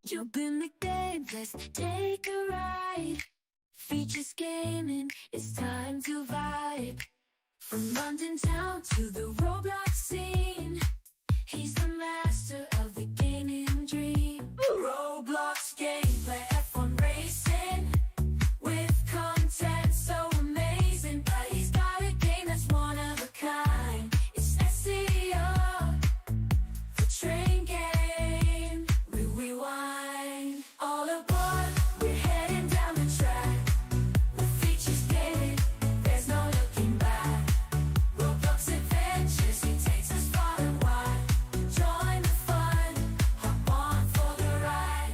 Jump in the game, let's take a ride. Features gaming, it's time to vibe. From London town to the Roblox scene, he's the master of the gaming dream. Roblox gameplay, F1 racing, with content so amazing. But he's got a game that's one of a kind. It's SEO, the train game. We rewind. All aboard, we're heading down the track. The features gaming, there's no looking back. Roblox adventures, he takes us far and wide. Join the fun, hop on for the ride.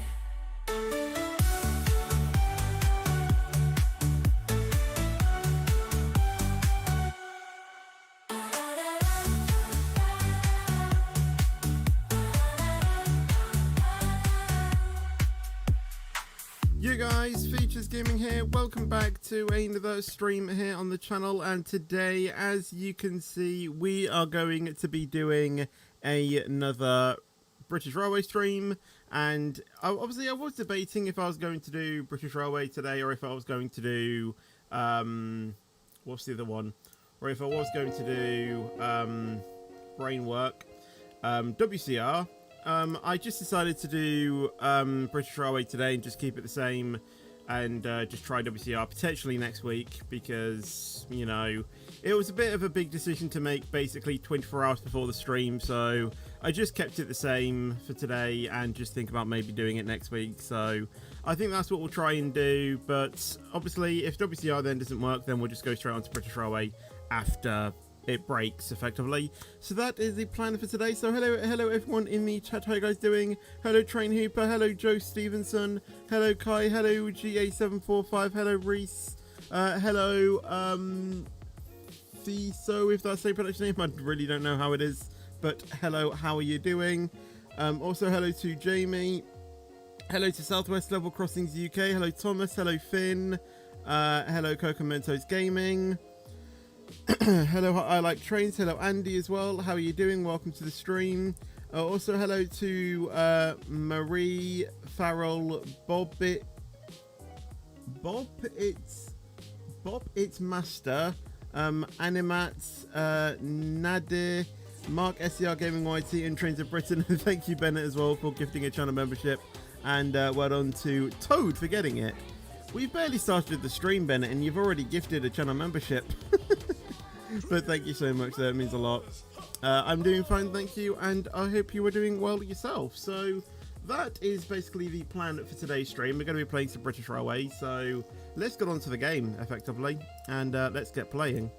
You guys, Features Gaming here. Welcome back to another stream here on the channel, and today, as you can see, we are going to be doing another British Railway stream. And obviously I was debating if I was going to do British Railway today, or if I was going to do what's the other one, or if I was going to do Brainwork, WCR. I just decided to do British Railway today and just keep it the same, and just try WCR potentially next week, because, you know, it was a bit of a big decision to make basically 24 hours before the stream, so I just kept it the same for today and just think about maybe doing it next week. So I think that's what we'll try and do, but obviously if WCR then doesn't work, then we'll just go straight on to British Railway after it breaks effectively. So that is the plan for today. So hello everyone in the chat. How you guys doing? Hello Train Hooper, hello Joe Stevenson, hello Kai, hello GA745, hello Reese, hello Fiso, if that's the production name. I really don't know how it is, but hello, how are you doing? Also hello to Jamie, hello to Southwest Level Crossings UK, hello Thomas, hello Finn, hello Coco Mentos Gaming. Hello, I like trains. Hello, Andy as well. How are you doing? Welcome to the stream. Also, hello to Marie Farrell, Bob It's Master, Animat, Nadir, Mark SCR Gaming YT, and Trains of Britain. Thank you, Bennett, as well, for gifting a channel membership, and well done to Toad for getting it. We've barely started the stream, Bennett, and you've already gifted a channel membership. But thank you so much, that means a lot. I'm doing fine, thank you, and I hope you are doing well yourself. So that is basically the plan for today's stream. We're going to be playing some British Railway, so let's get on to the game effectively, and let's get playing.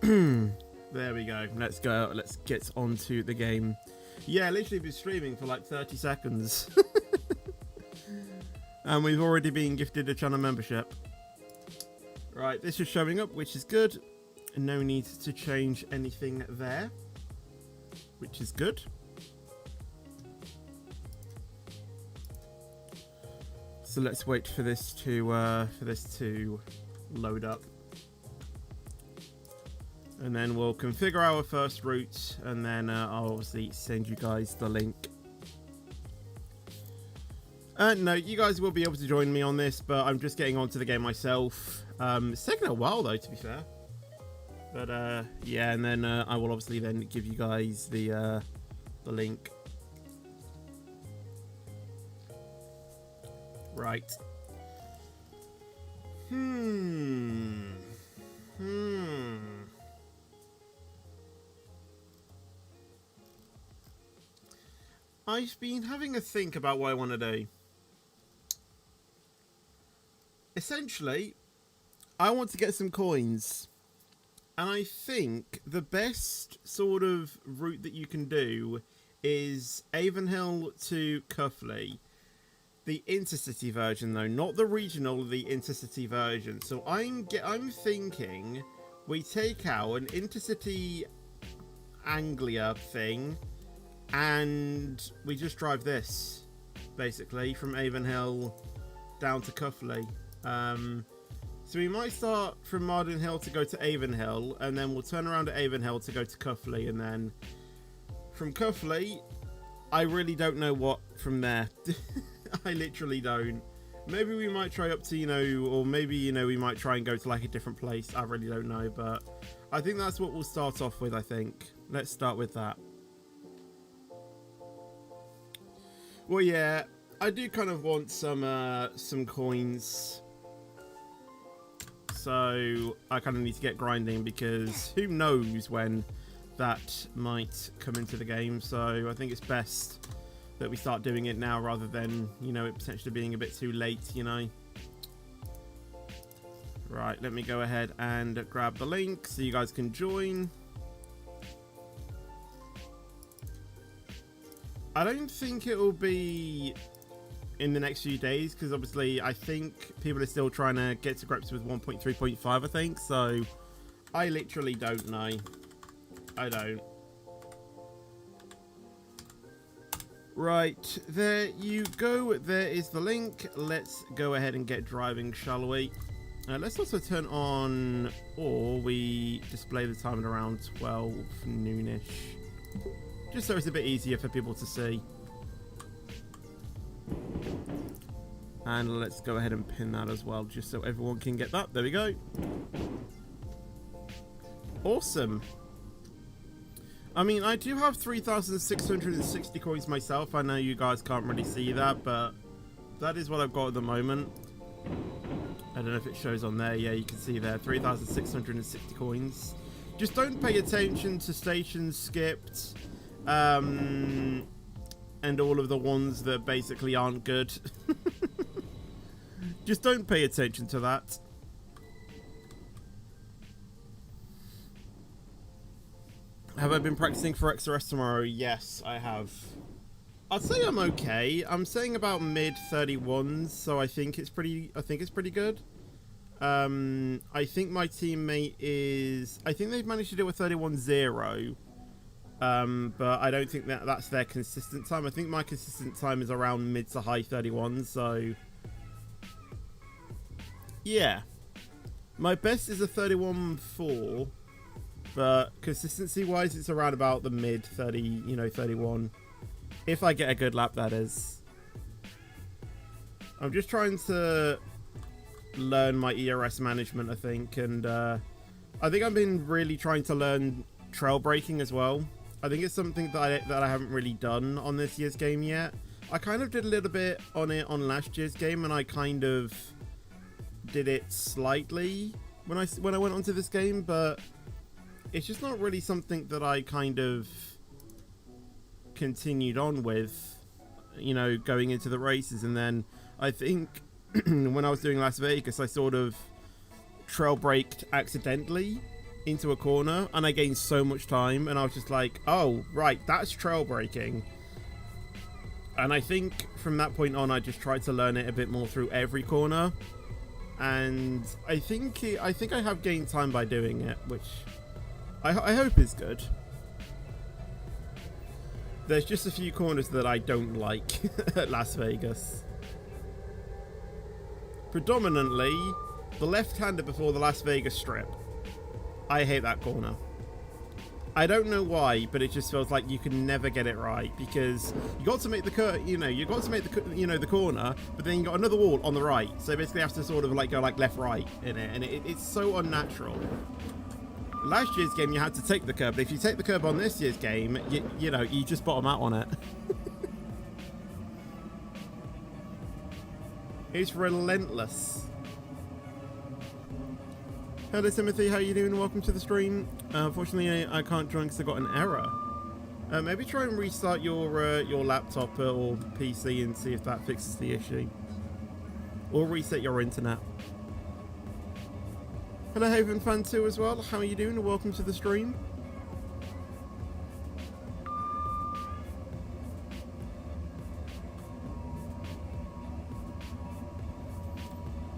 There we go, let's go, let's get on to the game. Yeah, literally been streaming for like 30 seconds. And we've already been gifted a channel membership. Right, this is showing up, which is good. No need to change anything there, which is good. So let's wait for this to load up, and then we'll configure our first route, and then I'll obviously send you guys the link. No, you guys will be able to join me on this, but I'm just getting onto the game myself. It's taken a while though, to be fair. But yeah, and then I will obviously then give you guys the link. Right. I've been having a think about what I want to do. Essentially, I want to get some coins, and I think the best sort of route that you can do is Avonhill to Cuffley. The intercity version though, not the regional, the intercity version. So I'm thinking we take out an intercity Anglia thing, and we just drive this basically from Avonhill down to Cuffley. So we might start from Marden Hill to go to Avonhill, and then we'll turn around at Avonhill to go to Cuffley, and then from Cuffley I really don't know what from there. I literally don't. Maybe we might try up to, you know, or maybe, you know, we might try and go to like a different place. I really don't know, but I think that's what we'll start off with, I think. Let's start with that. Well, yeah, I do kind of want some coins. So I kind of need to get grinding because who knows when that might come into the game. So I think it's best that we start doing it now rather than, you know, it potentially being a bit too late, you know. Right, let me go ahead and grab the link so you guys can join. I don't think it will be in the next few days because obviously I think people are still trying to get to grips with 1.3.5, I think. So I literally don't know. I don't. Right, there you go. There is the link. Let's go ahead and get driving, shall we? Let's also turn on, or we display the time at around 12 noonish. Just so it's a bit easier for people to see. And let's go ahead and pin that as well, just so everyone can get that. There we go. Awesome. I mean, I do have 3,660 coins myself. I know you guys can't really see that, but that is what I've got at the moment. I don't know if it shows on there. Yeah, you can see there, 3,660 coins. Just don't pay attention to stations skipped, and all of the ones that basically aren't good. Just don't pay attention to that. Have I been practicing for XRS tomorrow? Yes, I have. I'd say I'm okay. I'm saying about mid 31s, so I think it's pretty good. I think my teammate is, I think they've managed to do a 31-0. But I don't think that that's their consistent time. I think my consistent time is around mid to high 31s, so yeah. My best is a 31-4. But consistency wise, it's around about the mid 30, you know, 31. If I get a good lap, that is. I'm just trying to learn my ERS management, I think. And I think I've been really trying to learn trail braking as well. I think it's something that I haven't really done on this year's game yet. I kind of did a little bit on it on last year's game, and I kind of did it slightly when I went onto this game, but it's just not really something that I kind of continued on with, you know, going into the races. And then I think when I was doing Las Vegas, I sort of trail braked accidentally into a corner and I gained so much time, and I was just like, oh, right, that's trail braking. And I think from that point on, I just tried to learn it a bit more through every corner. And I think I have gained time by doing it, which I hope is good. There's just a few corners that I don't like at Las Vegas. Predominantly, the left-hander before the Las Vegas Strip. I hate that corner. I don't know why, but it just feels like you can never get it right, because you got to make the the corner, but then you got another wall on the right, so basically you have to sort of like go like left-right in it, and it's so unnatural. Last year's game, you had to take the curb, but if you take the curb on this year's game, you know, you just bottom out on it. It's relentless. Hello Timothy, how you doing? Welcome to the stream. Unfortunately, I can't join because I got an error. Maybe try and restart your laptop or PC and see if that fixes the issue. Or reset your internet. Hello Haven Fan 2 as well, how are you doing? Welcome to the stream.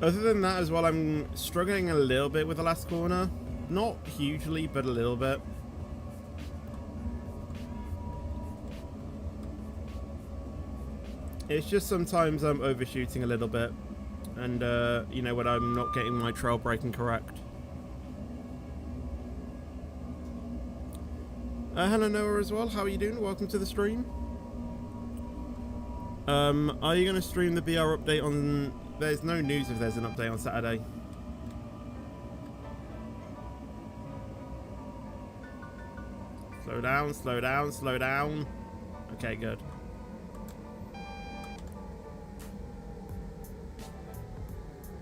Other than that as well, I'm struggling a little bit with the last corner. Not hugely, but a little bit. It's just sometimes I'm overshooting a little bit. And, you know, when I'm not getting my trail braking correct. Hello Noah as well, how are you doing? Welcome to the stream. Are you going to stream the BR update on... There's no news if there's an update on Saturday. Slow down, slow down, slow down. Okay, good.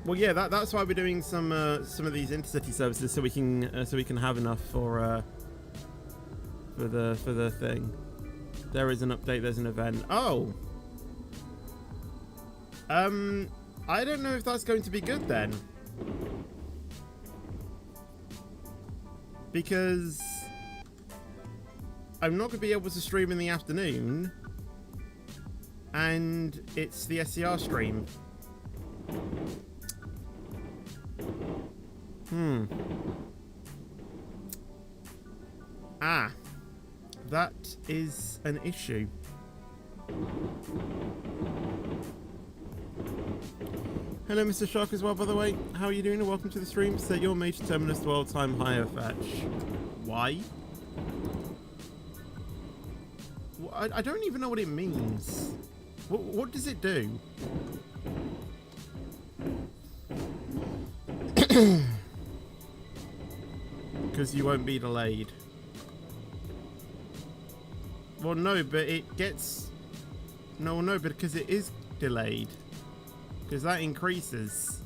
Well, yeah, that's why we're doing some of these intercity services, so we can have enough for the thing. There is an update. There's an event. Oh. I don't know if that's going to be good then, because I'm not going to be able to stream in the afternoon, and it's the SCR stream. Ah, that is an issue. Hello, Mr. Shark, as well, by the way. How are you doing? And welcome to the stream. Set your major terminus to all-time higher fetch. Why? I don't even know what it means. What does it do? Because you won't be delayed. Well, no, but it gets... No, because it is delayed. Because that increases.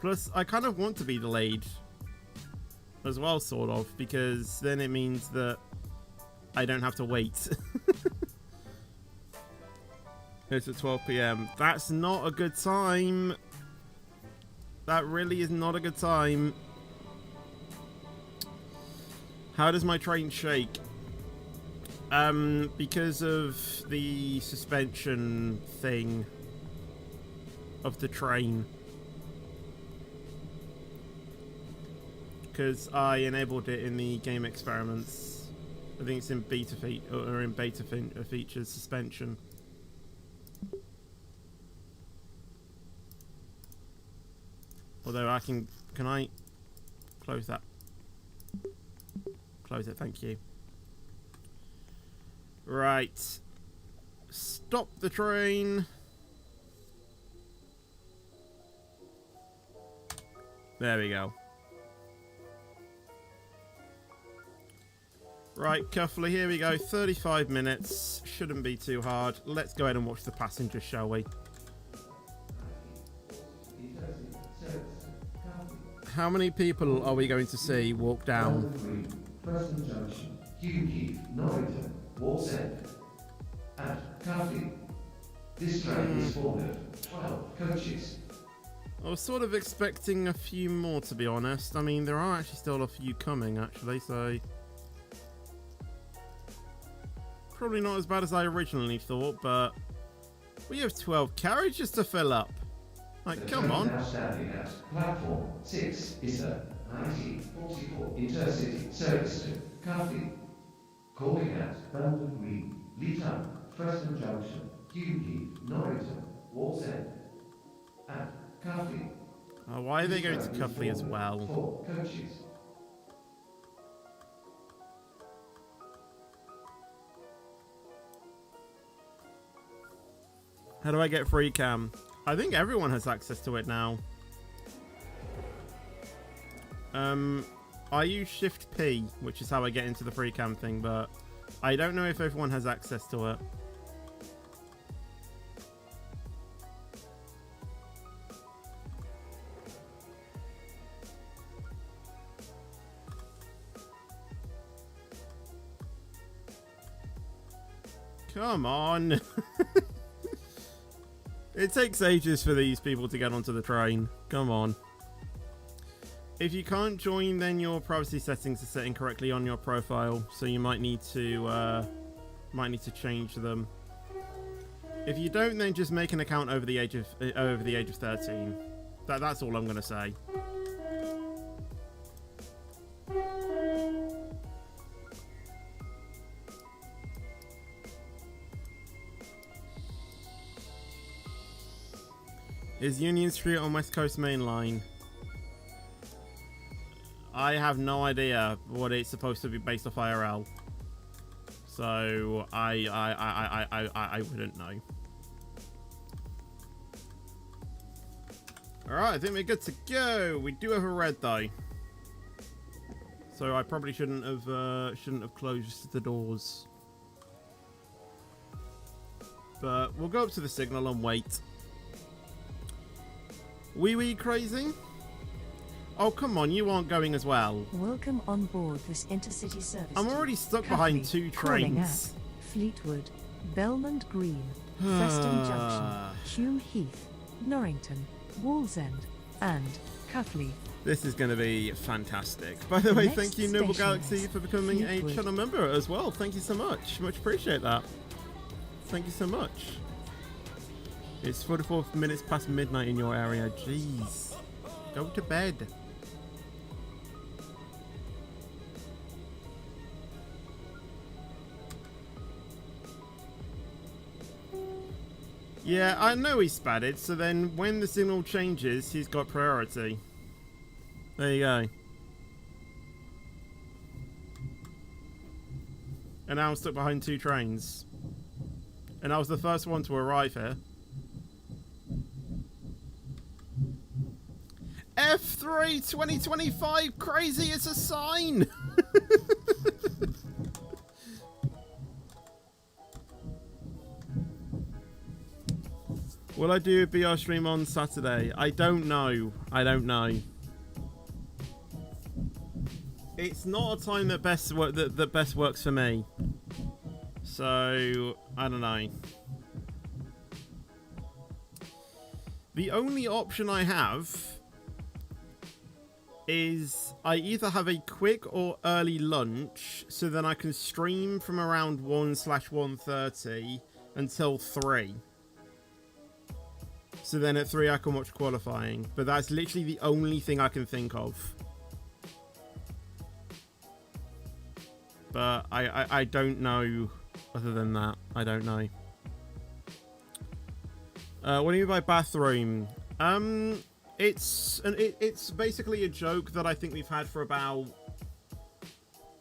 Plus, I kind of want to be delayed as well, sort of, because then it means that I don't have to wait. It's at 12 PM. That's not a good time. That really is not a good time. How does my train shake? Because of the suspension thing of the train. Because I enabled it in the game experiments. I think it's in beta features suspension. Although I can I close that? Close it, thank you. Right. Stop the train. There we go. Right, Cuffley, here we go. 35 minutes. Shouldn't be too hard. Let's go ahead and watch the passengers, shall we? How many people are we going to see walk down? Preston Junction, Hugh Norrington, Walls End, and Cardiff. This train is full of 12 coaches. I was sort of expecting a few more, to be honest. I mean, there are actually still a few coming, actually, so... Probably not as bad as I originally thought, but... We have 12 carriages to fill up. Like, come on. Now standing at platform 6 is the 1944 Intercity service to Cardiff. Calling at Banter Green, Leeton, Preston Junction, Hugh Norrington, Walls End, and Cardiff. Oh, why are they going to Cuffley as well? 4 coaches. How do I get free cam? I think everyone has access to it now. I use Shift P, which is how I get into the free cam thing, but I don't know if everyone has access to it. Come on. It takes ages for these people to get onto the train. Come on. If you can't join, then your privacy settings are set incorrectly on your profile, so you might need to change them. If you don't, then just make an account over the age of 13. That's all I'm gonna say. Is Union Street on West Coast Main Line? I have no idea what it's supposed to be based off IRL. So I wouldn't know. Alright, I think we're good to go. We do have a red though. So I probably shouldn't have closed the doors. But we'll go up to the signal and wait. Wee crazy? Oh, come on, you aren't going as well. Welcome on board this intercity service. I'm already stuck behind two trains. Fleetwood, Belmont Green, Preston Junction, Hume Heath, Norrington, Wallsend, and Cuffley. This is going to be fantastic. By the way, Next thank you, Noble station Galaxy, is for becoming a Fleetwood. channel member as well. Thank you so much. Much appreciate that. Thank you so much. It's 44 minutes past midnight in your area. Jeez. Go to bed. Yeah, I know he's spatted, so then when the signal changes, he's got priority. There you go. And now I'm stuck behind two trains. And I was the first one to arrive here. F3 2025 crazy, it's a sign! Will I do a BR stream on Saturday? I don't know. I don't know. It's not a time that best works for me. So I don't know. The only option I have is I either have a quick or early lunch, so then I can stream from around 1/1:30 until 3. So then at 3 I can watch qualifying. But that's literally the only thing I can think of. But I don't know other than that. I don't know. What do you mean by bathroom? It's basically a joke that I think we've had for about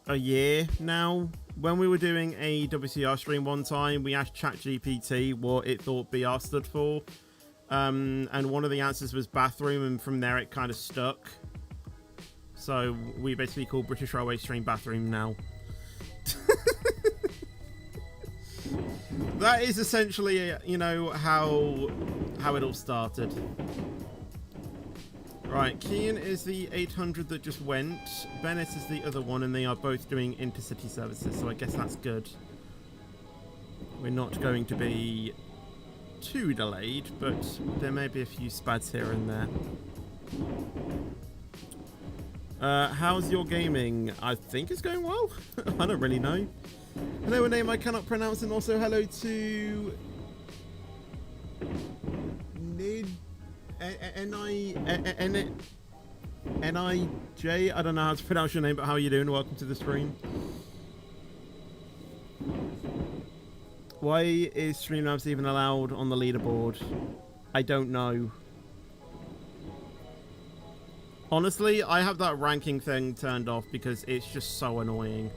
a year now. When we were doing a WCR stream one time, we asked ChatGPT what it thought BR stood for. And one of the answers was bathroom, and from there it kind of stuck. So we basically call British Railway stream bathroom now. That is essentially, you know, how it all started. Right, Kian is the 800 that just went. Bennett is the other one, and they are both doing intercity services, so I guess that's good. We're not going to be too delayed, but there may be a few spads here and there. How's your gaming? I think it's going well. I don't really know. Hello, a name I cannot pronounce, and also hello to N-I-J. I don't know how to pronounce your name, but how are you doing? Welcome to the stream. Why is Streamlabs even allowed on the leaderboard? I don't know. Honestly, I have that ranking thing turned off because it's just so annoying.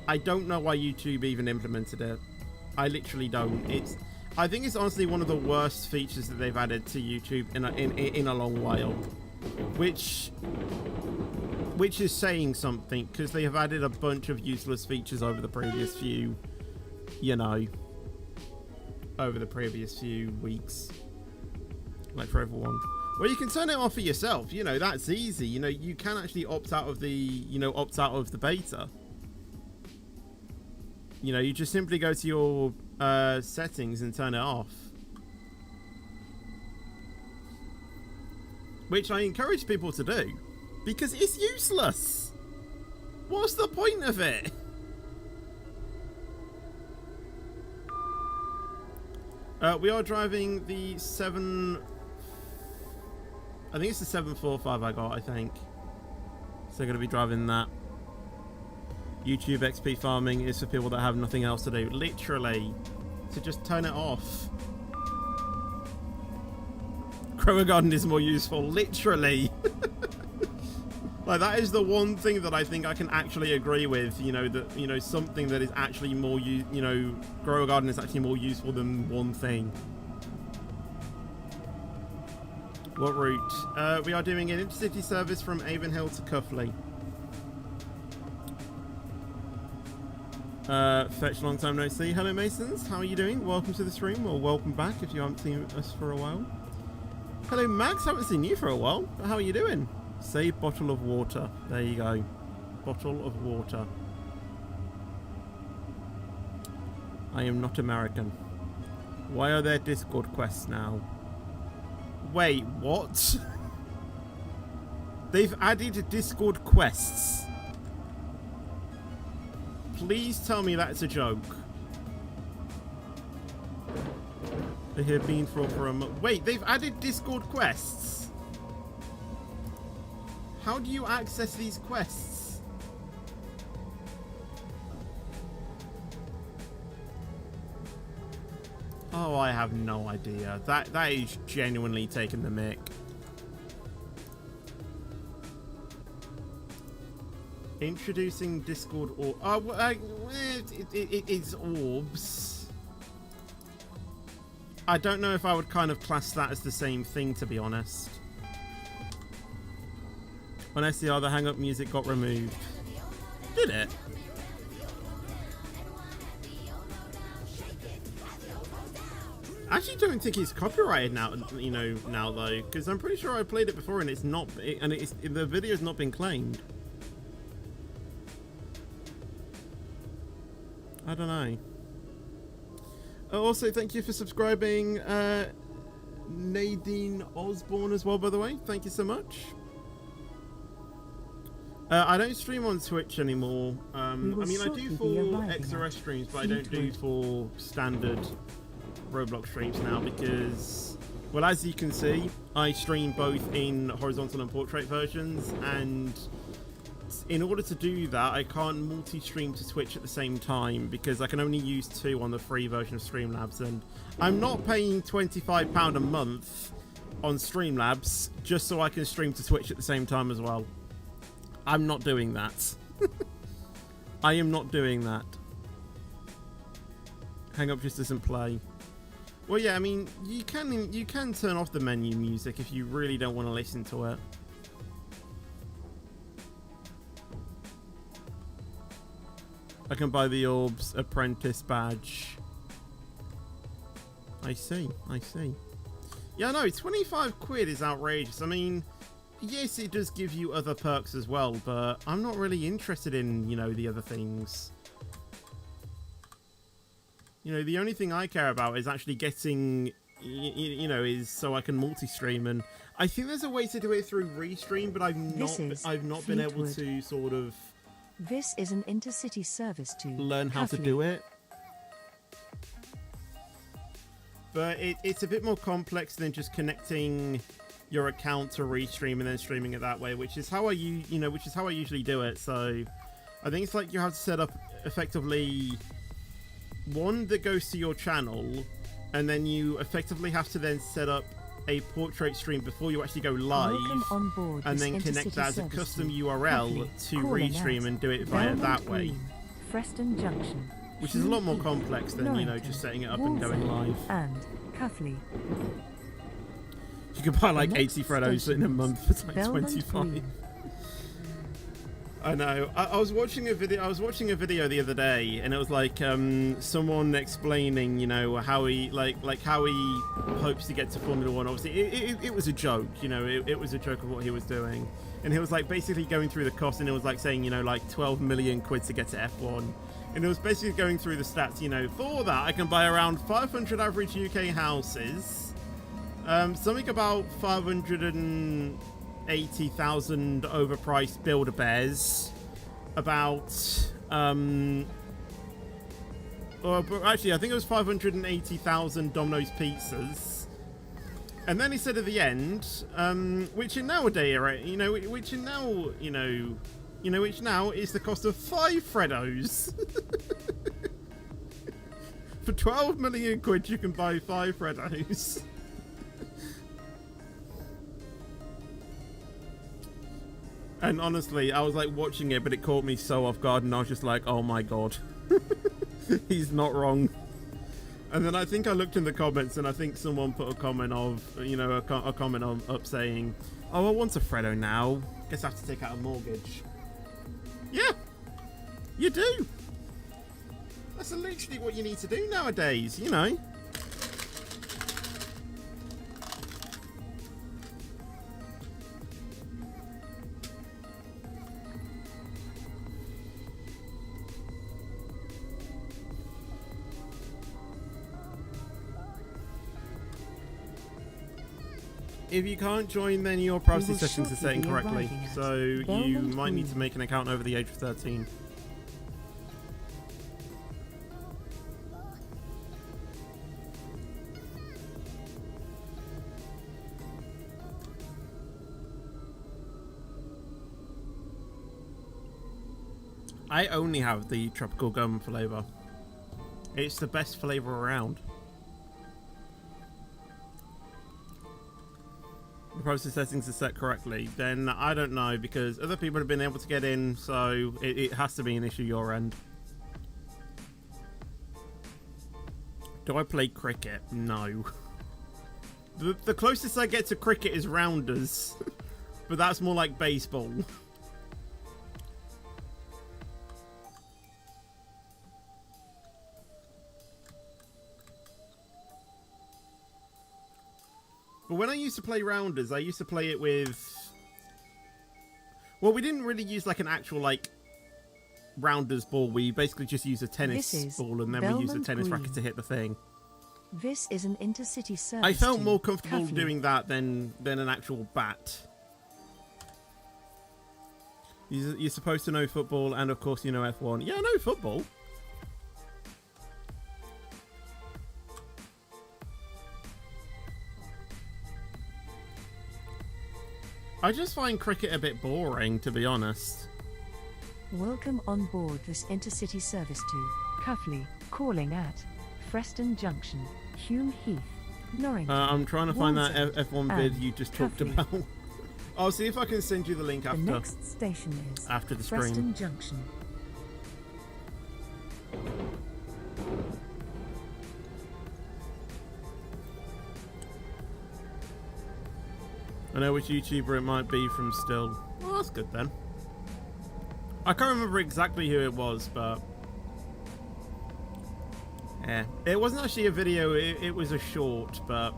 I don't know why YouTube even implemented it. I literally don't. I think it's honestly one of the worst features that they've added to YouTube in a long while. Which is saying something, because they have added a bunch of useless features over the previous few, you know, over the previous few weeks. Like for everyone. Well, you can turn it off for yourself. You know, that's easy. You know, you can actually opt out of the beta. You know, you just simply go to your settings and turn it off. Which I encourage people to do. Because it's useless. What's the point of it? We are driving the 7... I think it's the 745 I got, I think. So I'm going to be driving that. YouTube XP farming is for people that have nothing else to do. Literally. So just turn it off. Grow a garden is more useful. Literally. Like, that is the one thing that I think I can actually agree with, you know, that, you know, something that is actually more, you know, Grow a Garden is actually more useful than one thing. What route? We are doing an intercity service from Avonhill to Cuffley. Fetch, long time no see. Hello, Masons. How are you doing? Welcome to the stream, or welcome back if you haven't seen us for a while. Hello, Max. Haven't seen you for a while. How are you doing? Save bottle of water. There you go. Bottle of water. I am not American. Why are there Discord quests now? Wait, what? They've added Discord quests. Please tell me that's a joke. They have been for a month. Wait, they've added Discord quests. How do you access these quests? Oh, I have no idea. That is genuinely taking the mick. Introducing Discord or it's orbs. I don't know if I would kind of class that as the same thing, to be honest. On SCR, the hang-up music got removed. Did it? I actually don't think it's copyrighted now, you know, now though, because I'm pretty sure I played it before and it's not, the video's not been claimed. I don't know. Also, thank you for subscribing, Nadine Osborne as well, by the way. Thank you so much. I don't stream on Twitch anymore. I mean, I do for XRS streams, but I don't do for standard Roblox streams now because, well, as you can see, I stream both in horizontal and portrait versions, and in order to do that, I can't multi-stream to Twitch at the same time because I can only use 2 on the free version of Streamlabs, and I'm not paying £25 a month on Streamlabs just so I can stream to Twitch at the same time as well. I'm not doing that. I am not doing that. Hang Up just doesn't play. Well, yeah, I mean, you can turn off the menu music if you really don't want to listen to it. I can buy the Orbs Apprentice badge. I see, I see. Yeah, no, 25 quid is outrageous. I mean, yes, it does give you other perks as well, but I'm not really interested in, you know, the other things. You know, the only thing I care about is actually getting, you know, is so I can multi-stream, and I think there's a way to do it through Restream, but I've not been able to sort of. This is an intercity service to learn how to do it. But it's a bit more complex than just connecting your account to Restream and then streaming it that way, which is how I usually do it. So I think it's like you have to set up effectively one that goes to your channel, and then you effectively have to then set up a portrait stream before you actually go live, on board and then connect that as a custom URL to Restream and do it via that way. Preston Junction, which is a lot more complex than, you know, just setting it up and going live. And Cuffley. You could buy like 80 Freddos in a month for like 25. I know. I was watching a video. The other day, and it was like someone explaining, you know, how he how he hopes to get to Formula One. Obviously, it was a joke. You know, it was a joke of what he was doing, and he was like basically going through the cost, and it was like saying, you know, like 12 million quid to get to F1, and it was basically going through the stats. You know, for that I can buy around 500 average UK houses, something about 580,000 overpriced Build-A-Bears, about actually I think it was 580,000 Domino's pizzas, and then he said at the end, which in nowadays, which now is the cost of 5 Freddos. For 12 million quid you can buy 5 And honestly, I was like watching it, but it caught me so off guard, and I was just like, oh my god. He's not wrong. And then I think I looked in the comments, and I think someone put a comment of, you know, a comment up saying, oh, I want a Freddo now. Guess I have to take out a mortgage. Yeah, you do. That's literally what you need to do nowadays, you know. If you can't join, then your privacy will settings are shortly setting be correctly, arriving at so you Belmont might need to Green. make an account over the age of 13. I only have the tropical gum flavor. It's the best flavor around. The privacy settings are set correctly, then I don't know, because other people have been able to get in, so it has to be an issue your end. Do I play cricket? No. The closest I get to cricket is rounders, but that's more like baseball. But when I used to play rounders, I used to play it with... Well, we didn't really use like an actual like rounders ball. We basically just use a tennis ball, and then we use a Belmont tennis Green. racket to hit the thing. This is an intercity service. I felt to more comfortable Cuffley. doing that than an actual bat. You're supposed to know football, and of course you know F1. Yeah, I know football. I just find cricket a bit boring, to be honest. Welcome on board this intercity service to Cuffley, calling at Freston Junction, Hume Heath, Norrington. I'm trying to find that Walsall, F1 vid and you just talked Cuffley. about. I'll see if I can send you the link The after. next station is after the stream. Freston Junction. I know which YouTuber it might be from still. Well, that's good then. I can't remember exactly who it was, but... yeah. It wasn't actually a video, it was a short, but...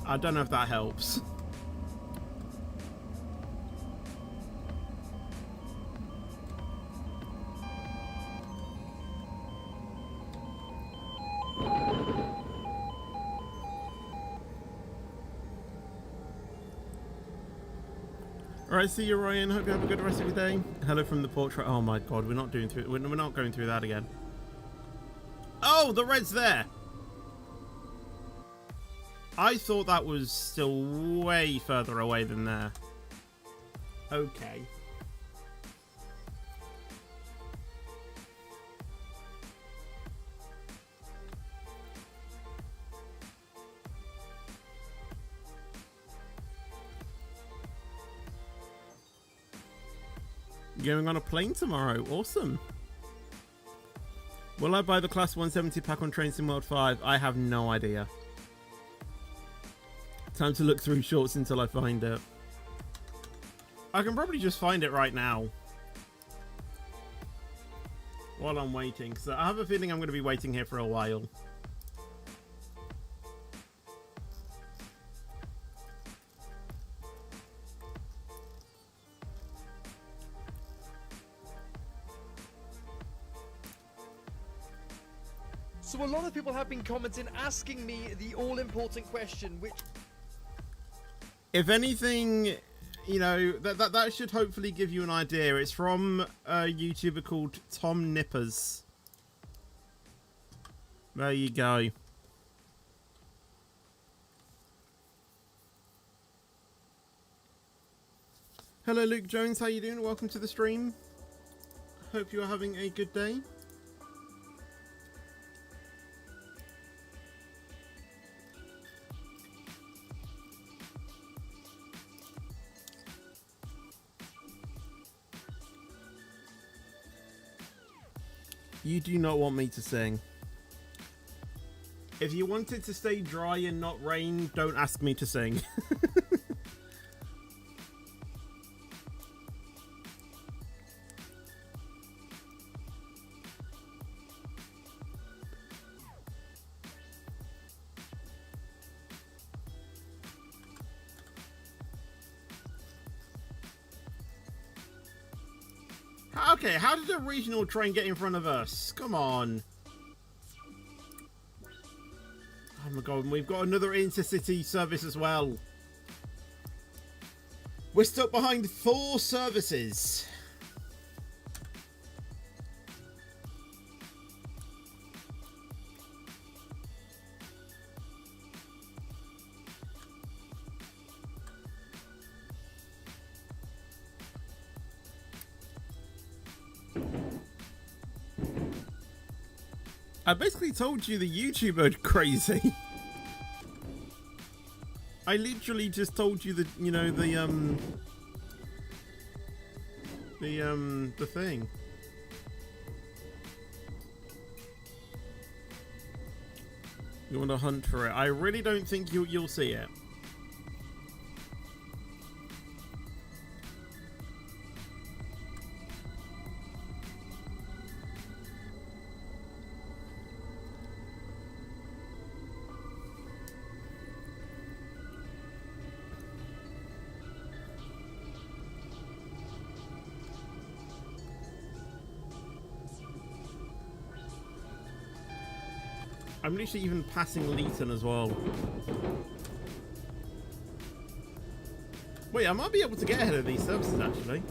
I don't know if that helps. Alright, see you, Ryan. Hope you have a good rest of your day. Hello from the portrait. Oh my god, we're not going through that again. Oh, the red's there. I thought that was still way further away than there. Okay. Going on a plane tomorrow. Awesome. Will I buy the Class 170 pack on Train Sim World 5? I have no idea. Time to look through shorts until I find it. I can probably just find it right now. While I'm waiting. So I have a feeling I'm going to be waiting here for a while. So a lot of people have been commenting, asking me the all-important question, which... If anything, you know, that should hopefully give you an idea. It's from a YouTuber called Tom Nippers. There you go. Hello, Luke Jones. How you doing? Welcome to the stream. Hope you are having a good day. You do not want me to sing. If you want it to stay dry and not rain, don't ask me to sing. Okay, how did a regional train get in front of us? Come on. Oh my god, and we've got another intercity service as well. We're stuck behind 4 services. I basically told you the YouTuber crazy. I literally just told you that, you know, the thing. You want to hunt for it? I really don't think you'll see it. I'm literally even passing Leeton as well. Wait, I might be able to get ahead of these services actually.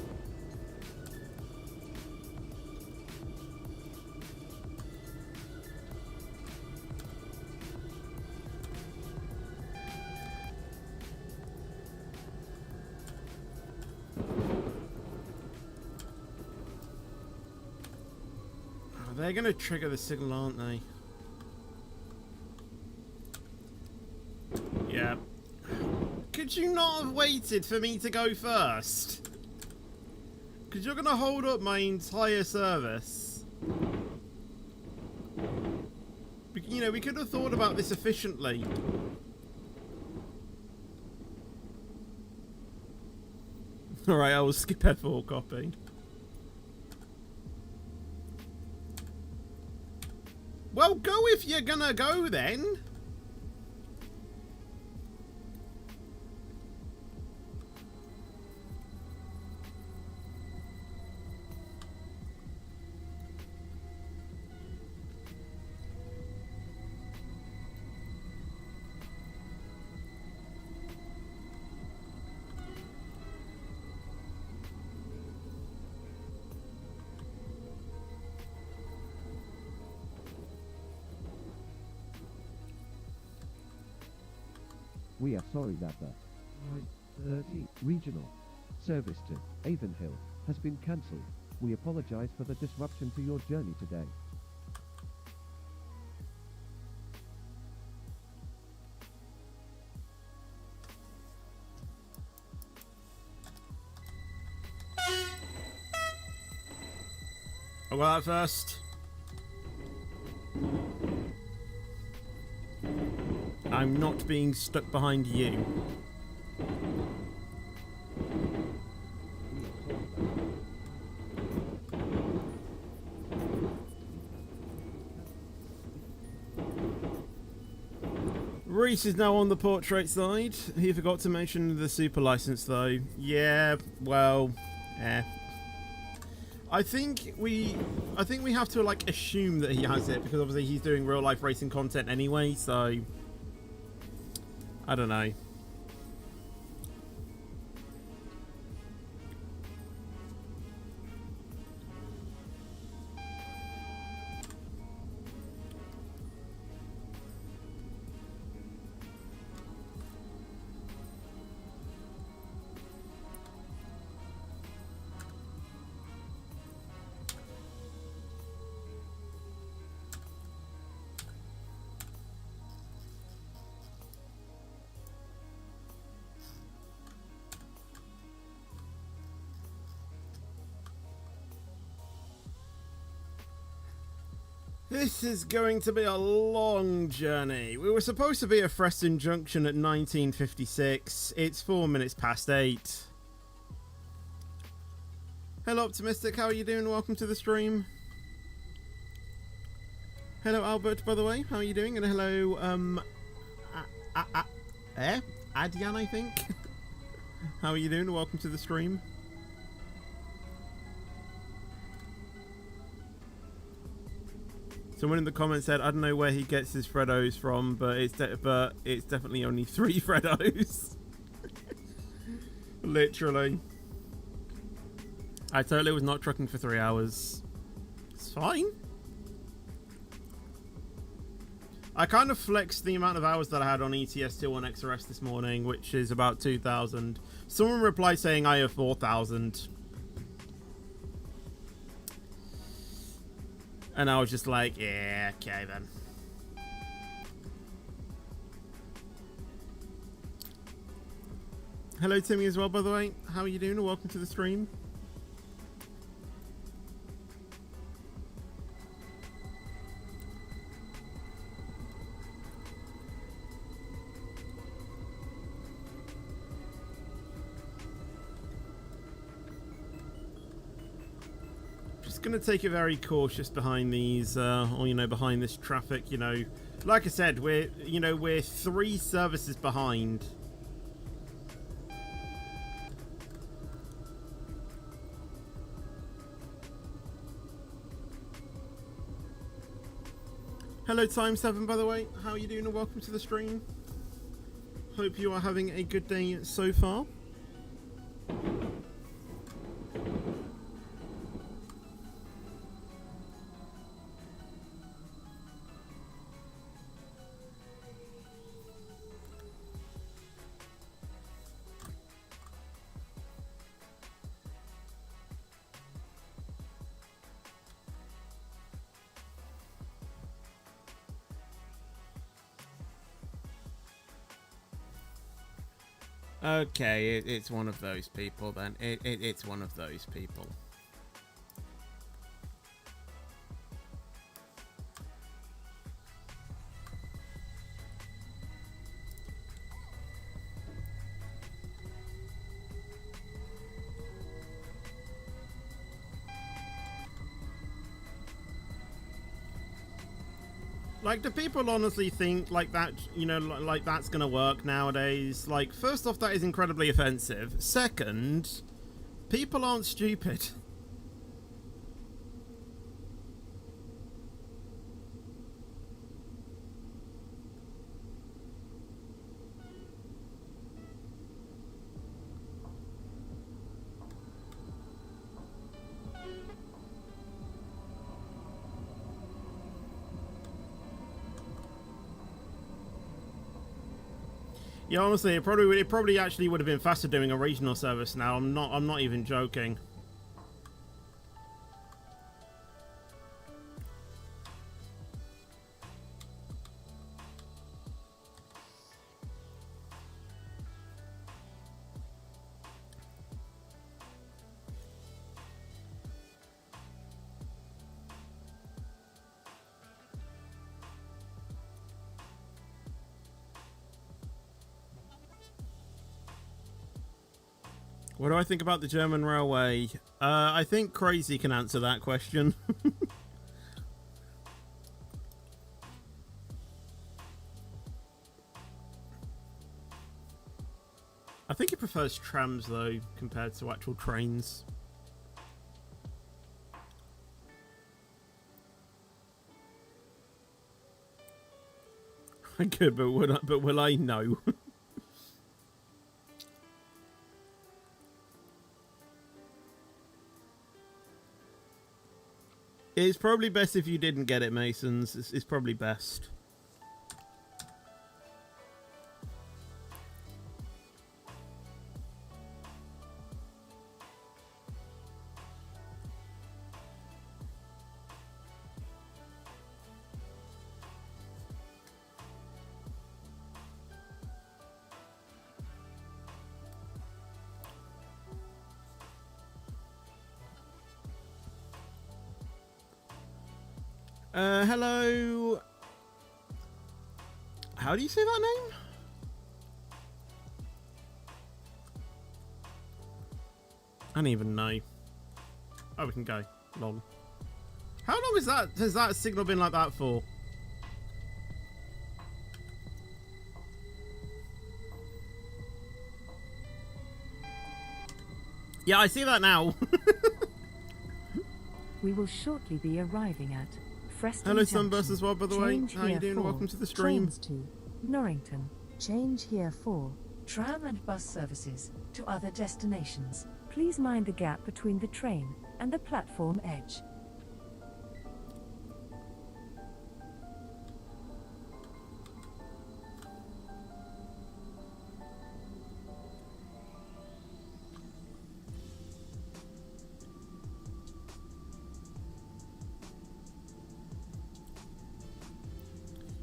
Oh, they're going to trigger the signal, aren't they? Yeah. Could you not have waited for me to go first? Because you're going to hold up my entire service. You know, we could have thought about this efficiently. Alright, I will skip F4 copy. Well, go if you're gonna go then. We are sorry that the 1.3 regional service to Avonhill has been cancelled. We apologize for the disruption to your journey today. I'll go out first. I'm not being stuck behind you. Reese is now on the portrait side. He forgot to mention the super license though. Yeah, well, I think we have to like assume that he has it because obviously he's doing real life racing content anyway, so I don't know. This is going to be a long journey. We were supposed to be at Preston Junction at 1956. It's 4 minutes past 8. Hello, Optimistic. How are you doing? Welcome to the stream. Hello, Albert, by the way. How are you doing? And hello, Adyan, I think. How are you doing? Welcome to the stream. Someone in the comments said, I don't know where he gets his Freddos from, but it's definitely only 3 Freddos. Literally. I totally was not trucking for 3 hours. It's fine. I kind of flexed the amount of hours that I had on ETS2 on XRS this morning, which is about 2,000. Someone replied saying I have 4,000. And I was just like, yeah, okay then. Hello, Timmy, as well, by the way. How are you doing? Welcome to the stream. Going to take it very cautious behind these or you know, behind this traffic. You know, like I said, we're 3 services behind. Hello, Time 7, by the way. How are you doing? And welcome to the stream. Hope you are having a good day so far. Okay, it's one of those people then. It's one of those people. Like, do people honestly think like that, you know, like that's gonna work nowadays? Like, first off, that is incredibly offensive. Second, people aren't stupid. Yeah, honestly, it probably actually would have been faster doing a regional service now. I'm not even joking. What do I think about the German railway? I think Crazy can answer that question. I think he prefers trams, though, compared to actual trains. I could, but will I? No. It's probably best if you didn't get it, Masons. It's probably best. Hello. How do you say that name? I don't even know. Oh, we can go. Long. How long is that? Has that signal been like that for? Yeah, I see that now. We will shortly be arriving at Preston Hello, Junction. Sunburst as well, by the way. Change How you here doing? for Welcome to the stream. Trains to Norrington. Change here for tram and bus services to other destinations. Please mind the gap between the train and the platform edge.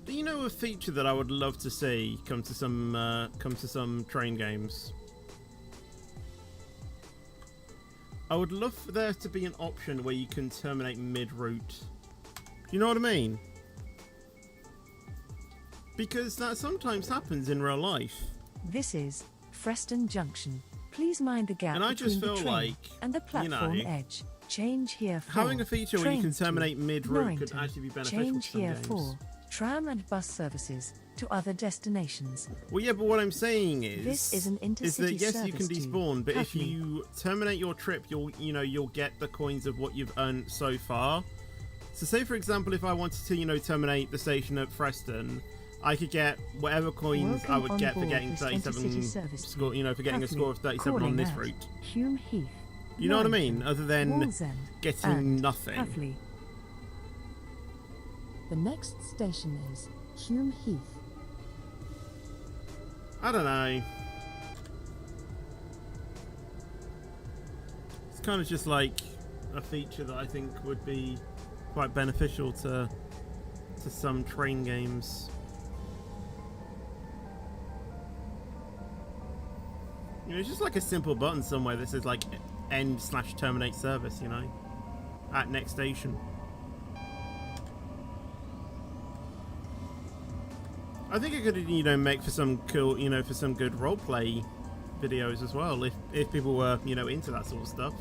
Do you know a feature that I would love to see come to some train games? I would love for there to be an option where you can terminate mid-route. You know what I mean? Because that sometimes happens in real life. This is Preston Junction. Please mind the gap And I just between the feel train like, and the platform you know, edge. Change here for having a feature where you can trains to terminate mid-route could Norrington. actually be beneficial Change to some here games. for tram and bus services to other destinations. Well, yeah, but what I'm saying is, This is an that intercity yes, you can service to despawn, but if Putney. you terminate your trip, you'll get the coins of what you've earned so far. So, say for example, if I wanted to, terminate the station at Preston, I could get whatever coins I would get for getting 37 score, for getting a score of 37 on this route. Hume Heath. You know what I Norrington, mean? Other than Wallsend, getting and nothing. Cuffley. The next station is Hume Heath. I don't know. It's kind of just like a feature that I think would be quite beneficial to some train games. It's just like a simple button somewhere that says like end/terminate service, at next station. I think it could, make for some cool, for some good roleplay videos as well. If people were, into that sort of stuff,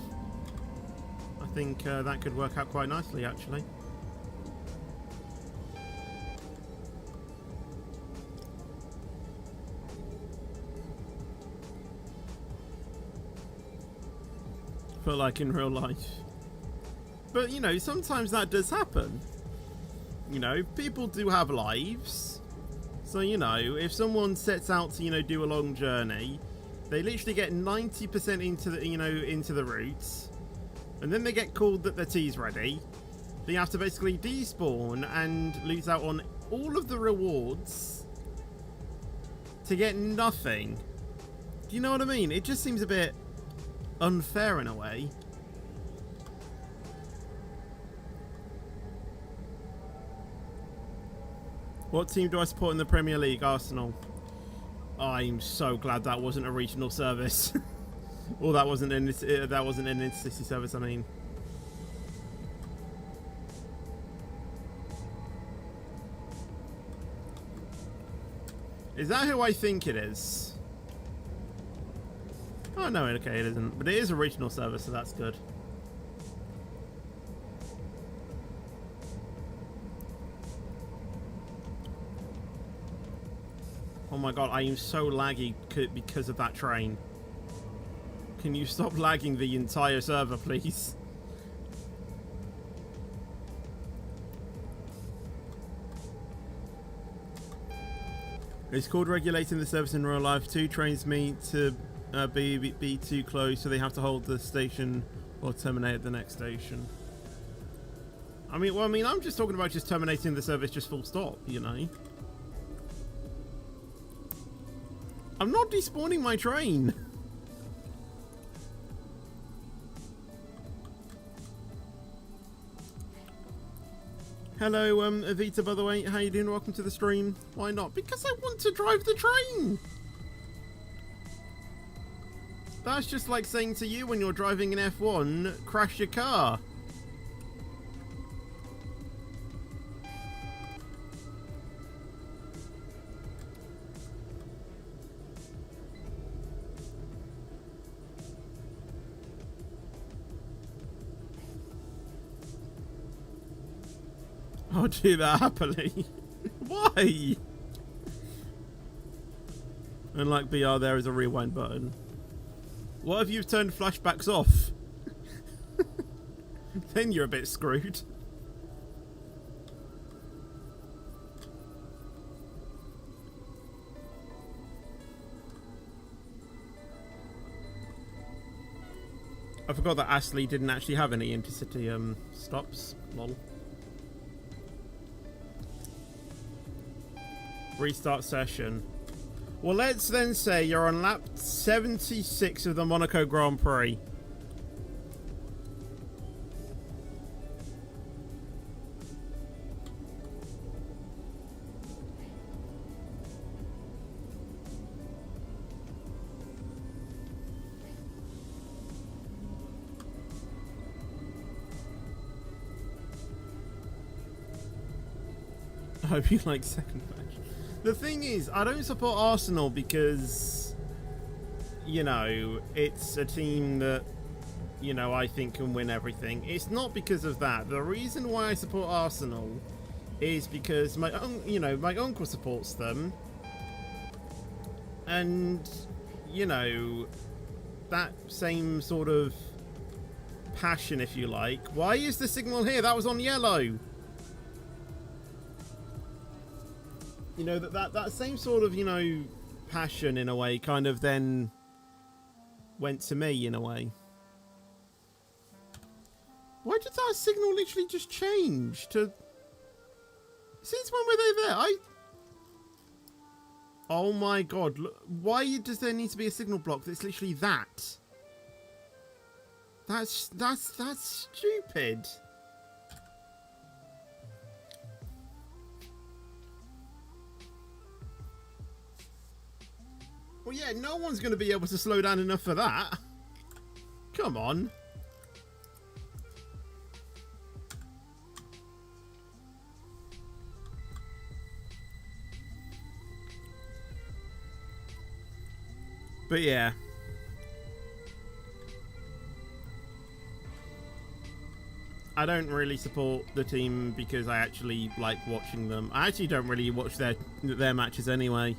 I think that could work out quite nicely, actually. But like in real life. But sometimes that does happen. People do have lives. So, if someone sets out to, do a long journey, they literally get 90% into the route, and then they get called that their tea's ready. They have to basically despawn and lose out on all of the rewards to get nothing. Do you know what I mean? It just seems a bit unfair in a way. What team do I support in the Premier League? Arsenal. I'm so glad that wasn't a regional service. Or that wasn't an intercity service, I mean. Is that who I think it is? Oh no, okay, it isn't. But it is a regional service, so that's good. Oh my god, I am so laggy because of that train. Can you stop lagging the entire server, please? It's called regulating the service in real life. Two trains meet to be too close, so they have to hold the station or terminate at the next station. I'm just talking about just terminating the service just full stop, I'm not despawning my train. Hello, Avita, by the way. How you doing? Welcome to the stream. Why not? Because I want to drive the train. That's just like saying to you when you're driving an F1, crash your car. I'll do that happily. Why? Unlike BR, there is a rewind button. What if you've turned flashbacks off? Then you're a bit screwed. I forgot that Astley didn't actually have any intercity stops. Lol. Restart session. Well, let's then say you're on lap 76 of the Monaco Grand Prix. I hope you like second match. The thing is, I don't support Arsenal because, you know, it's a team that, you know, I think can win everything. It's not because of that. The reason why I support Arsenal is because my uncle supports them, and, you know, that same sort of passion, if you like. Why is the signal here? That was on yellow. You know, that same sort of, you know, passion in a way kind of then went to me in a way. Why did that signal literally just change to... Since when were they there? Oh my god, look, why does there need to be a signal block that's literally that? That's stupid. Well, yeah, no one's going to be able to slow down enough for that. Come on. But yeah. I don't really support the team because I actually like watching them. I actually don't really watch their matches anyway.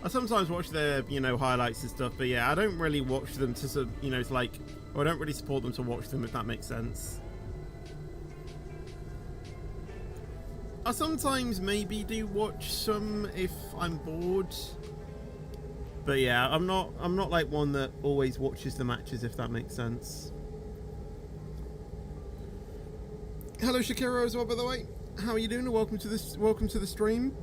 I sometimes watch their, you know, highlights and stuff, but yeah, I don't really watch them to, you know, it's like, or I don't really support them to watch them, if that makes sense. I sometimes maybe do watch some if I'm bored, but yeah, I'm not like one that always watches the matches, if that makes sense. Hello Shakira as well, by the way. How are you doing? Welcome to the stream.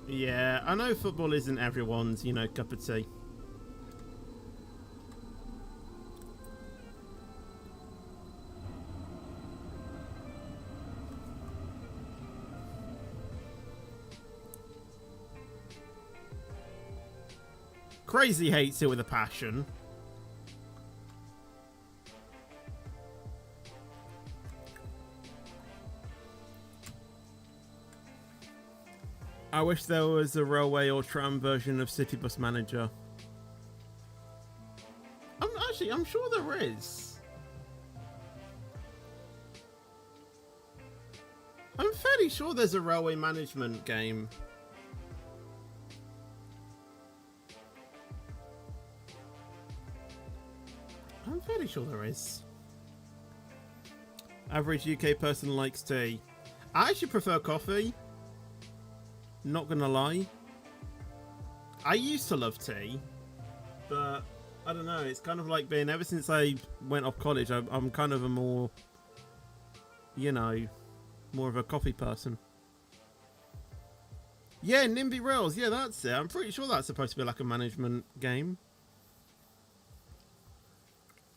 Yeah, I know football isn't everyone's, you know, cup of tea. Crazy hates it with a passion. I wish there was a railway or tram version of City Bus Manager. I'm sure there is. I'm fairly sure there's a railway management game. I'm fairly sure there is. Average UK person likes tea. I actually prefer coffee. Not gonna lie. I used to love tea, but I don't know, it's kind of like being, ever since I went off college, I'm kind of a more, you know, more of a coffee person. Yeah, NIMBY Rails, yeah, that's it. I'm pretty sure that's supposed to be like a management game.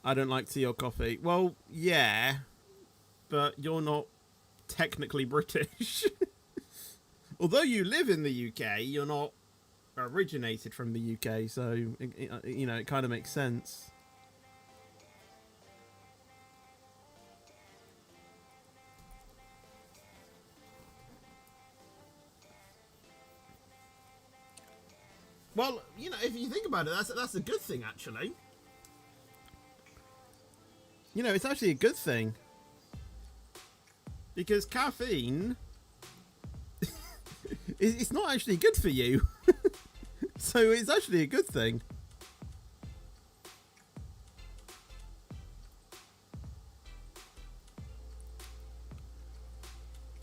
I don't like tea or coffee. Well, yeah, but you're not technically British. Although you live in the UK, you're not originated from the UK, so you know, it kind of makes sense. Well, you know, if you think about it, that's a good thing, actually. You know, it's actually a good thing. Because caffeine, it's not actually good for you. So it's actually a good thing.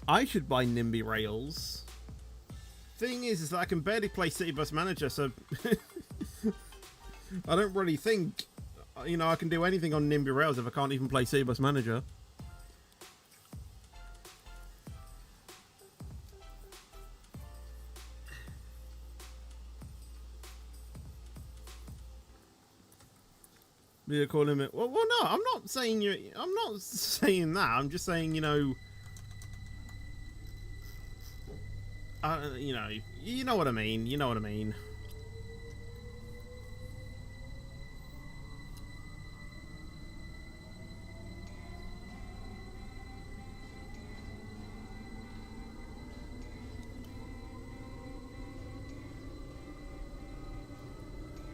I should buy NIMBY Rails. Thing is that I can barely play City Bus Manager, so I don't really think, you know, I can do anything on NIMBY Rails if I can't even play City Bus Manager. You're calling it? Well, no, I'm not saying you. I'm not saying that. I'm just saying, you know. You know what I mean. You know what I mean.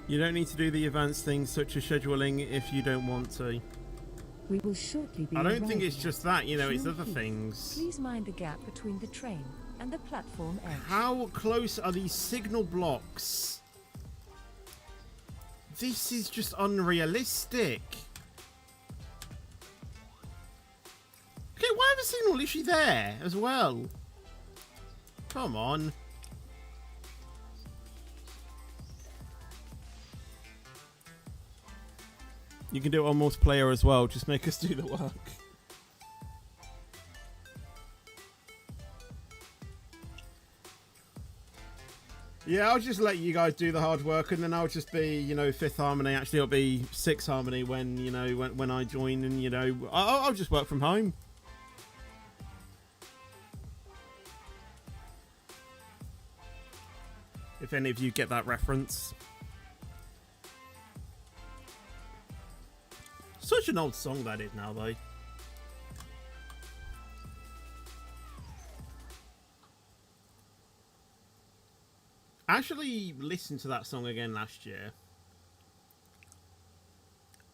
You don't need to do the advanced things such as scheduling if you don't want to. We will shortly be I don't think it's arriving just that, you know, at it's Hill other Heath. things. Please mind the gap between the train and the platform edge. How close are these signal blocks? This is just unrealistic. Okay, why have a signal literally there as well? Come on. You can do it on multiplayer as well, just make us do the work. Yeah, I'll just let you guys do the hard work, and then I'll just be, you know, fifth harmony. Actually, it'll be sixth harmony when, you know, when I join, and, you know, I'll just work from home. If any of you get that reference. Such an old song that is now, though. I actually listened to that song again last year.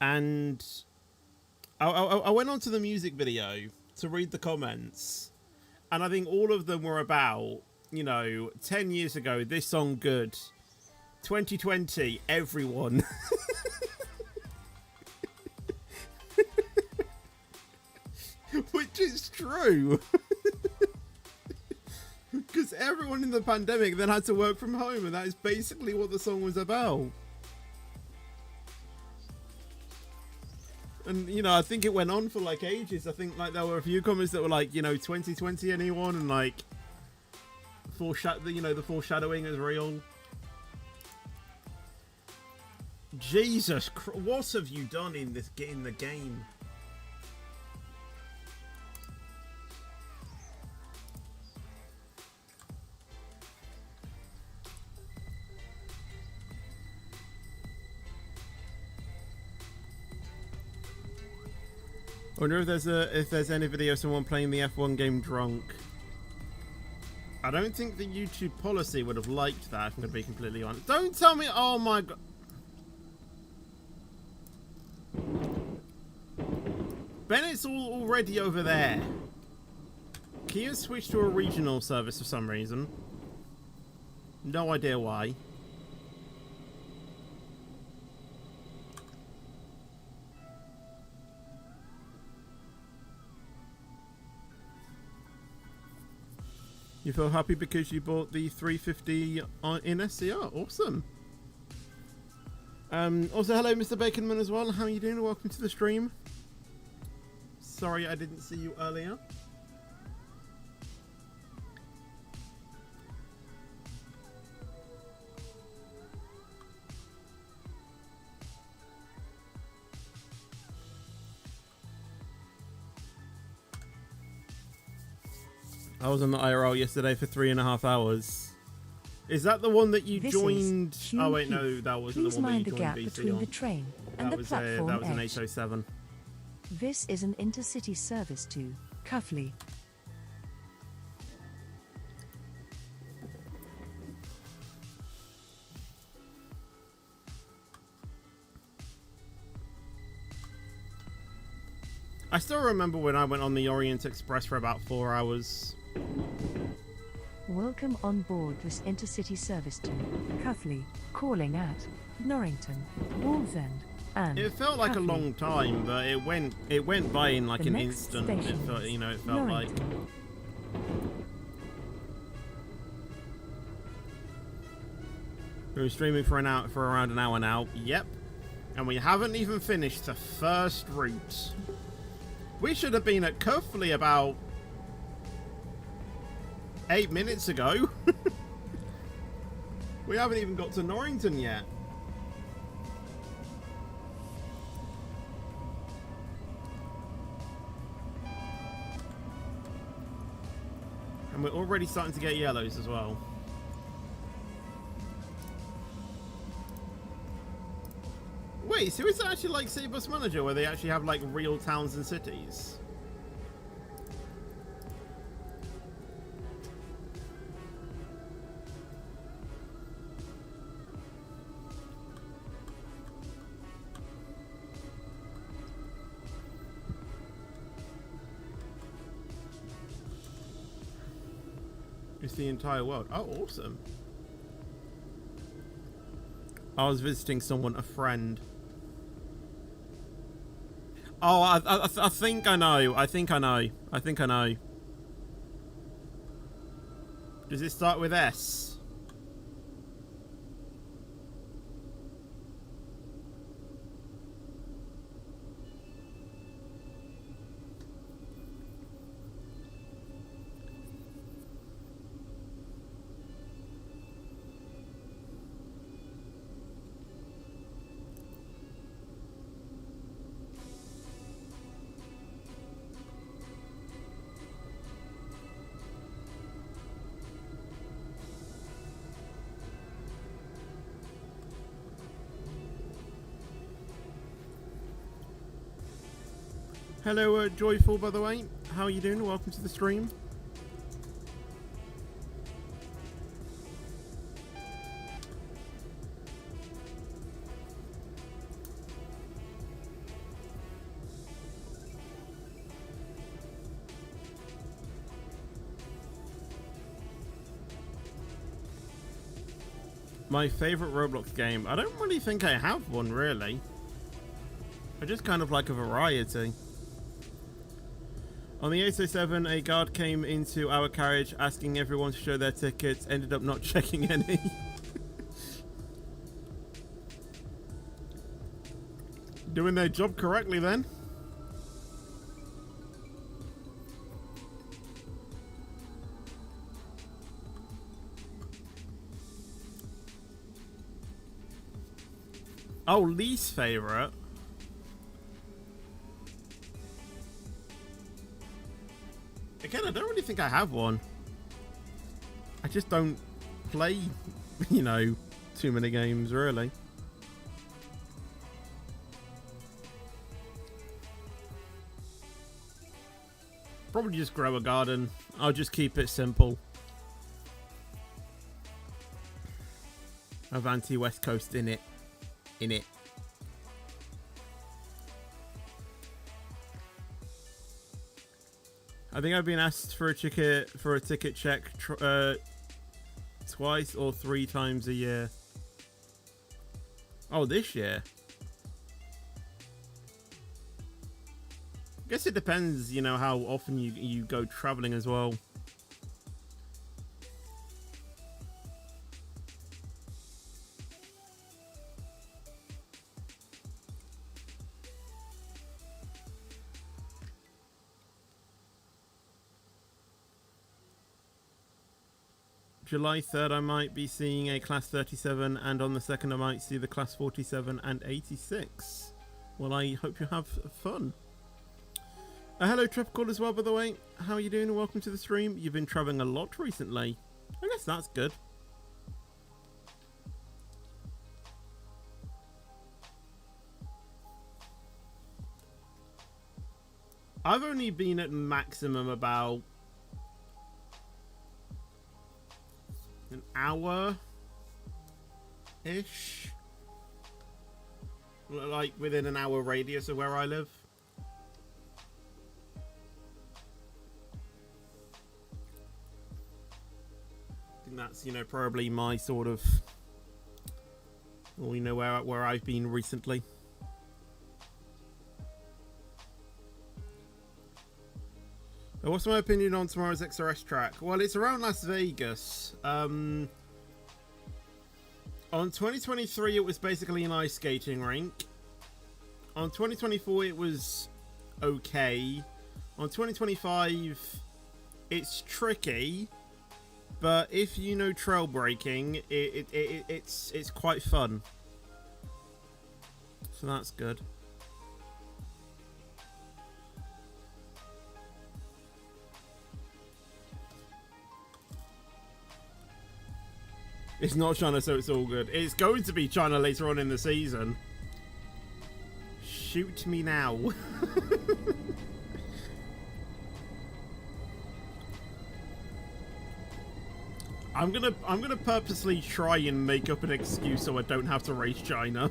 And I went onto the music video to read the comments. And I think all of them were about, you know, 10 years ago, this song good. 2020, everyone. Which is true. Because everyone in the pandemic then had to work from home, and that is basically what the song was about. And, you know, I think it went on for like ages. I think like there were a few comments that were like, you know, 2020 anyone, and like the foreshadowing is real. Jesus Christ, what have you done in the game? I wonder if there's any video of someone playing the F1 game drunk. I don't think the YouTube policy would have liked that, if I'm going to be completely honest. Don't tell me, oh my god. Bennett's already over there. Kia switched to a regional service for some reason. No idea why. You feel happy because you bought the 350 in SCR. Awesome. Also, hello, Mr. Baconman as well. How are you doing? Welcome to the stream. Sorry I didn't see you earlier. I was on the IRL yesterday for 3.5 hours. Is that the one that you This joined? is Oh Hugh wait, no, Heath. that wasn't Please the one that mind you the joined gap BC between on. the train and That the was platform that was an edge. 807. This is an intercity service to Cuffley. I still remember when I went on the Orient Express for about 4 hours. Welcome on board this intercity service to Cuffley, calling at Norrington, Wallsend, and It felt like a Cuffley. long time, but it went by in like The an next instant. It station felt, is you know, it felt like. Norrington. We were streaming for around an hour now. Yep. And we haven't even finished the first route. We should have been at Cuffley about 8 minutes ago. We haven't even got to Norrington yet. And we're already starting to get yellows as well. Wait, so is it actually like City Bus Manager where they actually have like real towns and cities? It's the entire world. Oh, awesome. I was visiting someone, a friend. Oh, I think I know. I think I know. I think I know. Does it start with S? Hello, Joyful, by the way. How are you doing? Welcome to the stream. My favorite Roblox game. I don't really think I have one, really. I just kind of like a variety. On the 807, a guard came into our carriage asking everyone to show their tickets, ended up not checking any. Doing their job correctly then. Oh, least favorite. Again, I don't really think I have one. I just don't play, you know, too many games, really. Probably just grow a garden. I'll just keep it simple. Avanti West Coast in it. In it. I think I've been asked for a ticket check twice or 3 times a year. Oh, this year. Guess it depends, you know, how often you go traveling as well. July 3rd, I might be seeing a Class 37, and on the 2nd, I might see the Class 47 and 86. Well, I hope you have fun. Hello, Tropical, as well, by the way. How are you doing? Welcome to the stream. You've been traveling a lot recently. I guess that's good. I've only been at maximum about an hour-ish. Like within an hour radius of where I live. I think that's, you know, probably my sort of, well, you know, where I've been recently. What's my opinion on tomorrow's XRS track? Well, it's around Las Vegas. On 2023, it was basically an ice skating rink. On 2024, it was okay. On 2025, it's tricky, but if you know trail breaking, it's quite fun. So that's good. It's not China, so it's all good. It's going to be China later on in the season. Shoot me now. I'm gonna purposely try and make up an excuse so I don't have to race China.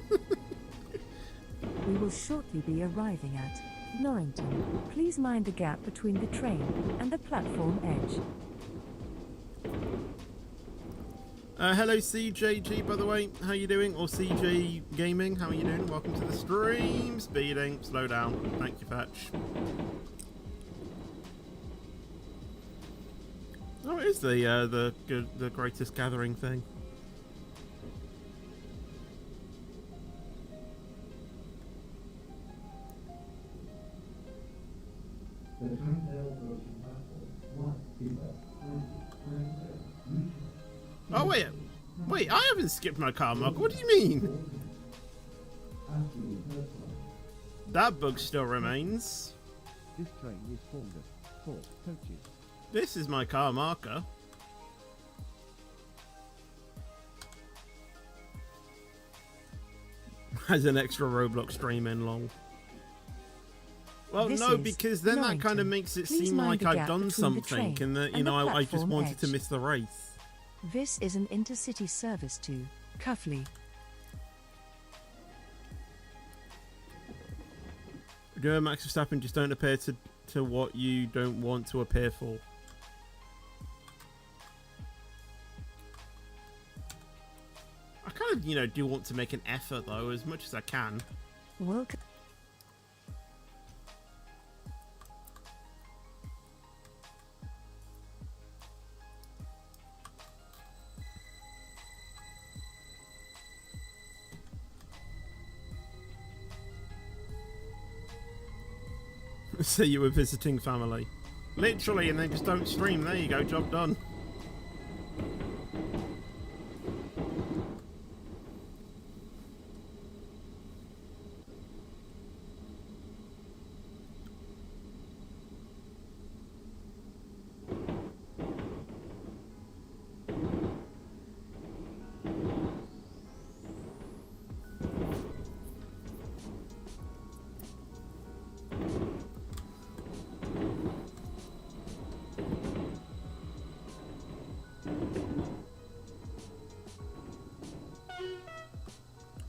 We will shortly be arriving at Norrington. Please mind the gap between the train and the platform edge. Hello CJG, by the way, how you doing? Or CJ Gaming, how are you doing? Welcome to the stream. Speeding, slow down. Thank you, Fetch. Oh, it is the greatest gathering thing. The Trindale approaching platform 1 is Oh wait, I haven't skipped my car mark. What do you mean? That bug still remains. This train is formed of 4 coaches. This is my car marker. As an extra Roblox stream in long. Well, This no, is because then that kind of Norrington. makes it Please seem mind like the I've gap done between the something train and that, you and the know, I just platform wanted to edge. miss the race. This is an intercity service to Cuffley. You know, Max Verstappen, just don't appear to what you don't want to appear for. I kind of, you know, do want to make an effort though, as much as I can. Welcome. Say you were visiting family. Literally, and then just don't stream. There you go, job done.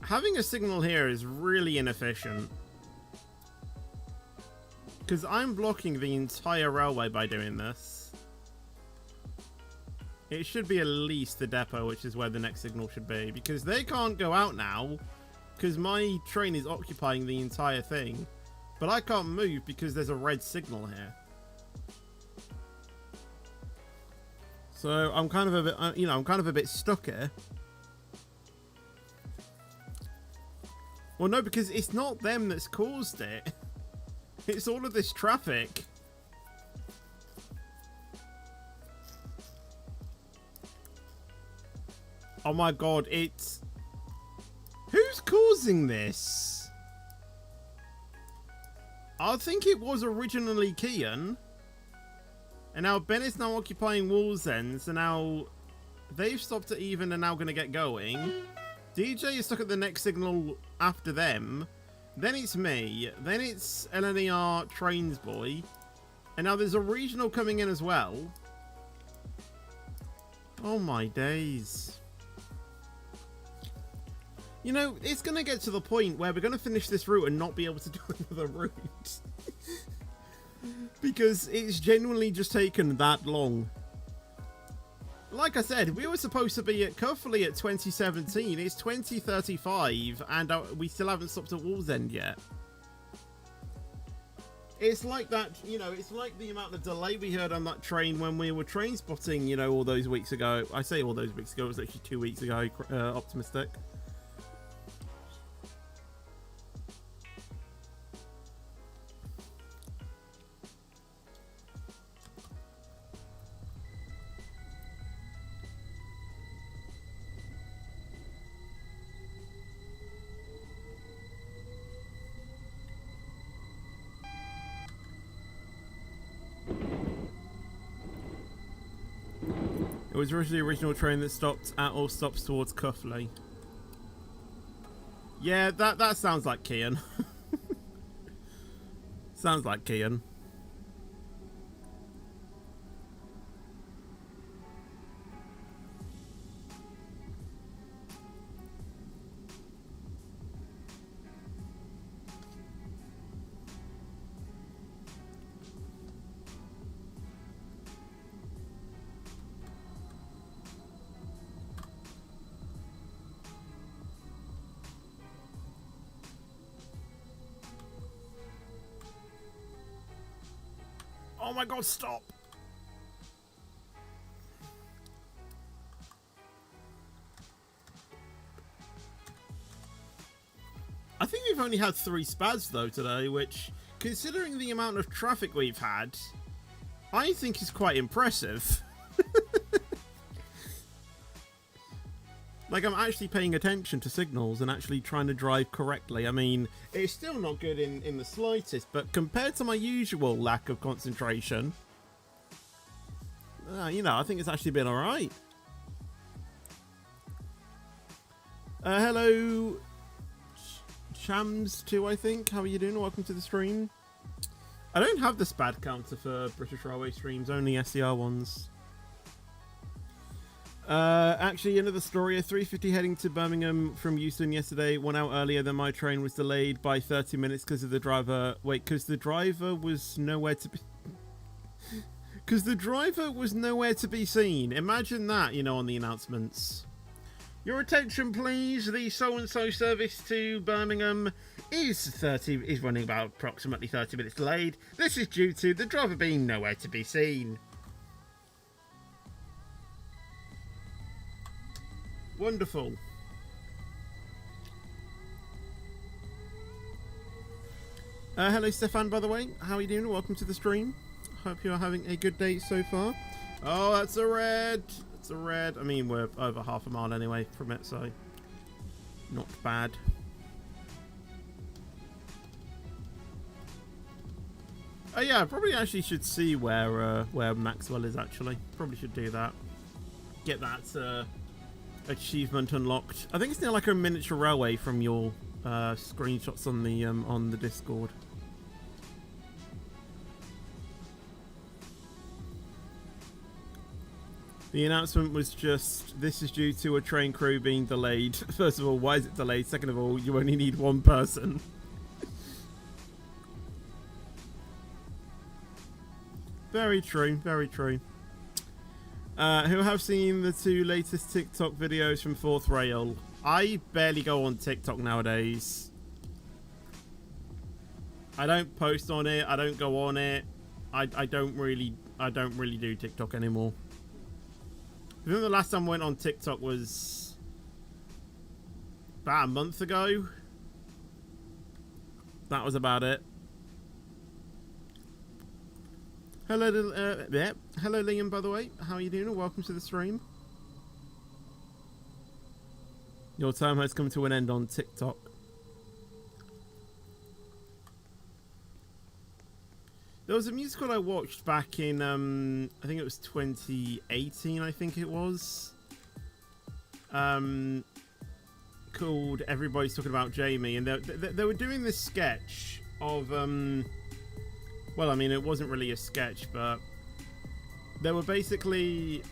Having a signal here is really inefficient. Because I'm blocking the entire railway by doing this. It should be at least the depot, which is where the next signal should be. Because they can't go out now. Because my train is occupying the entire thing. But I can't move because there's a red signal here. So I'm kind of a bit, you know, I'm kind of a bit stuck here. Well, no, because it's not them that's caused it. It's all of this traffic. Oh my god, it's... Who's causing this? I think it was originally Kian. And now Bennett's now occupying Wallsends, and now they've stopped at even and now going to get going. DJ is stuck at the next signal after them. then it's me, then it's LNER Trains Boy, and now there's a regional coming in as well. Oh my days. You know, it's going to get to the point where we're going to finish this route and not be able to do another route. Because it's genuinely just taken that long. Like I said, we were supposed to be at Cuffley at 2017. It's 2035, and we still haven't stopped at Wallsend yet. It's like that, you know, it's like the amount of delay we heard on that train when we were train spotting, you know, all those weeks ago. I say all those weeks ago, it was actually 2 weeks ago, optimistic. It was originally the original train that stopped at all stops towards Cuffley. Yeah, that sounds like Kian. Sounds like Kian. Oh my god, stop! I think we've only had 3 spads though today, which, considering the amount of traffic we've had, I think is quite impressive. Like, I'm actually paying attention to signals and actually trying to drive correctly. I mean, it's still not good in the slightest, but compared to my usual lack of concentration, you know, I think it's actually been alright. Hello, Chams2, I think. How are you doing? Welcome to the stream. I don't have the SPAD counter for British Railway streams, only SCR ones. Actually, another story. A 350 heading to Birmingham from Euston yesterday went out earlier than my train was delayed by 30 minutes because of the driver. Wait, because the driver was nowhere to be. Because the driver was nowhere to be seen. Imagine that, you know, on the announcements. Your attention, please. The so-and-so service to Birmingham is running about approximately 30 minutes delayed. This is due to the driver being nowhere to be seen. Wonderful. Hello, Stefan, by the way. How are you doing? Welcome to the stream. Hope you're having a good day so far. Oh, that's a red. It's a red. I mean, we're over half a mile anyway from it, so not bad. Oh yeah, I probably actually should see where Maxwell is actually. Probably should do that. Get that achievement unlocked. I think it's near like a miniature railway from your screenshots on the Discord. The announcement was just, this is due to a train crew being delayed. First of all, why is it delayed? Second of all, you only need one person. Very true, very true. Who have seen the 2 latest TikTok videos from 4th Rail? I barely go on TikTok nowadays. I don't post on it. I don't go on it. I don't really do TikTok anymore. I think the last time I went on TikTok was about a month ago. That was about it. Hello, hello, Liam, by the way. How are you doing? Welcome to the stream. Your time has come to an end on TikTok. There was a musical I watched back in, I think it was 2018, I think it was. Because called Everybody's Talking About Jamie, and they were doing this sketch of well, I mean, it wasn't really a sketch, but they were basically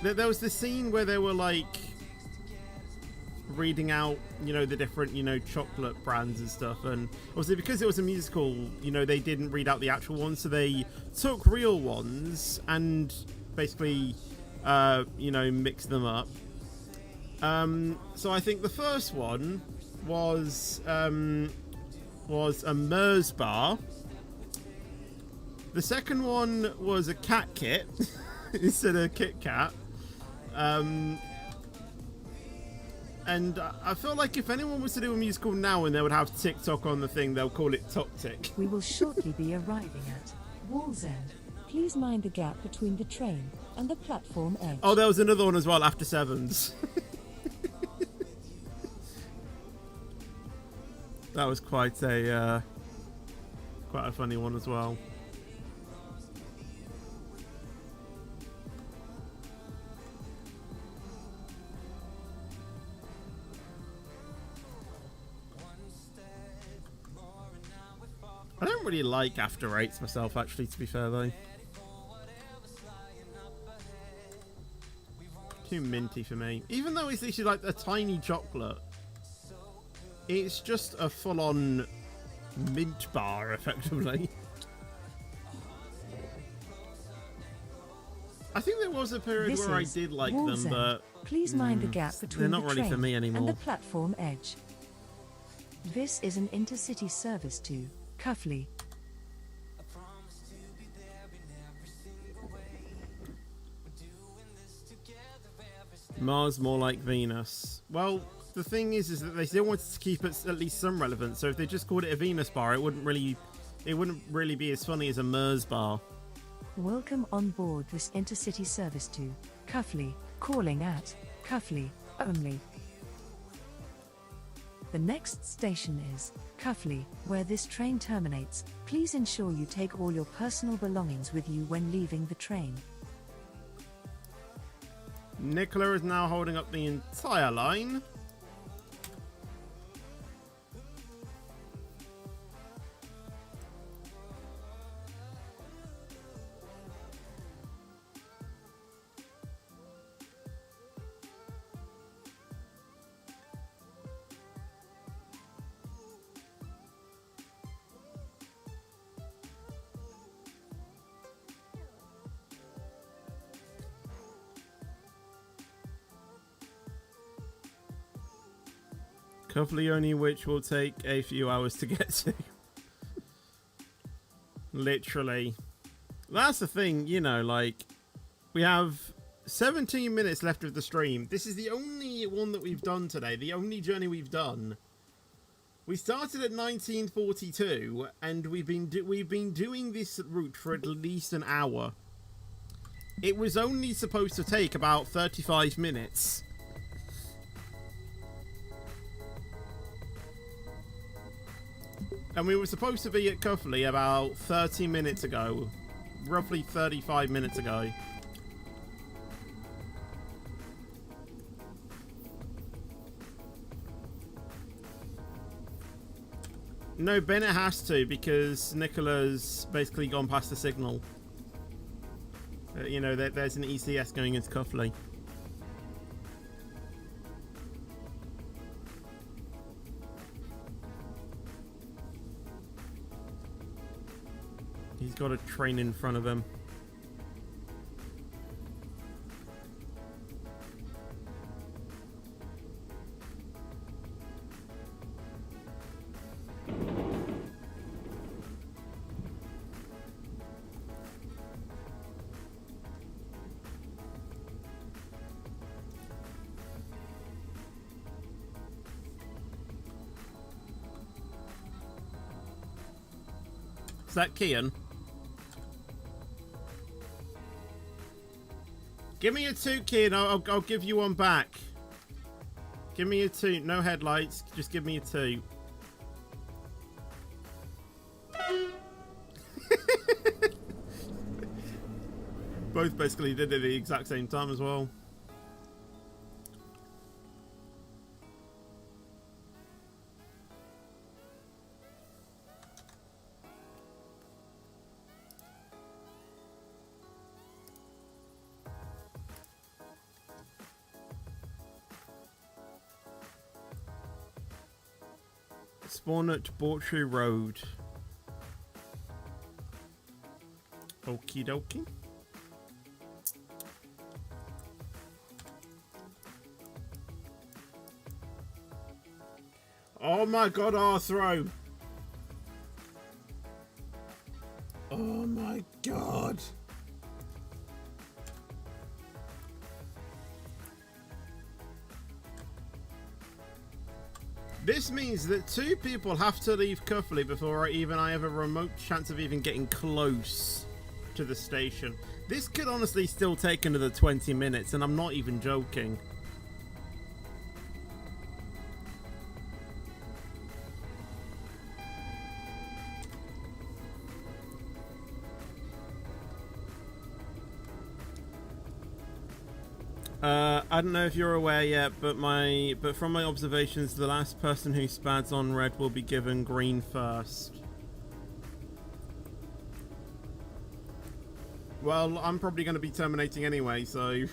there was this scene where they were like reading out, you know, the different, you know, chocolate brands and stuff, and obviously because it was a musical, you know, they didn't read out the actual ones, so they took real ones and basically you know, mixed them up. So I think the first one was a Mers bar. The second one was a cat kit instead of Kit Kat. And I feel like if anyone was to do a musical now and they would have TikTok on the thing, they'll call it Toctic. We will shortly be arriving at Wall's End. Please mind the gap between the train and the platform edge. Oh, there was another one as well, After Sevens. That was quite a funny one as well. I don't really like After Eights myself, actually, to be fair, though. Too minty for me. Even though it's literally like a tiny chocolate, it's just a full-on mint bar, effectively. I think there was a period where I did like Wall's them, End. but Please mind the gap between they're not the really train for me anymore. and the platform edge. This is an intercity service to Cuffley. Mars more like Venus. Well, the thing is that they still wanted to keep it at least some relevance. So if they just called it a Venus bar, it wouldn't really be as funny as a Mers bar. Welcome on board this intercity service to Cuffley, calling at Cuffley only. The next station is Cuffley, where this train terminates. Please ensure you take all your personal belongings with you when leaving the train. Nicola is now holding up the entire line. Cuffley only, which will take a few hours to get to. Literally. That's the thing, you know, like, we have 17 minutes left of the stream. This is the only one that we've done today, the only journey we've done. We started at 1942, and we've been doing this route for at least an hour. It was only supposed to take about 35 minutes. And we were supposed to be at Cuffley about 30 minutes ago. Roughly 35 minutes ago. No, Bennett has to, because Nicola's basically gone past the signal. You know, there's an ECS going into Cuffley. He's got a train in front of him. Is that Kian? Give me a toot, kid. I'll give you one back. Give me a toot. No headlights. Just give me a toot. Both basically did it at the exact same time as well. Spawn at Bortree Road. Okie dokie. Oh my god, Arthro! Oh my god! This means that 2 people have to leave Cuffley before I have a remote chance of even getting close to the station. This could honestly still take another 20 minutes, and I'm not even joking. I don't know if you're aware yet, but from my observations, the last person who spads on red will be given green first. Well, I'm probably going to be terminating anyway, so it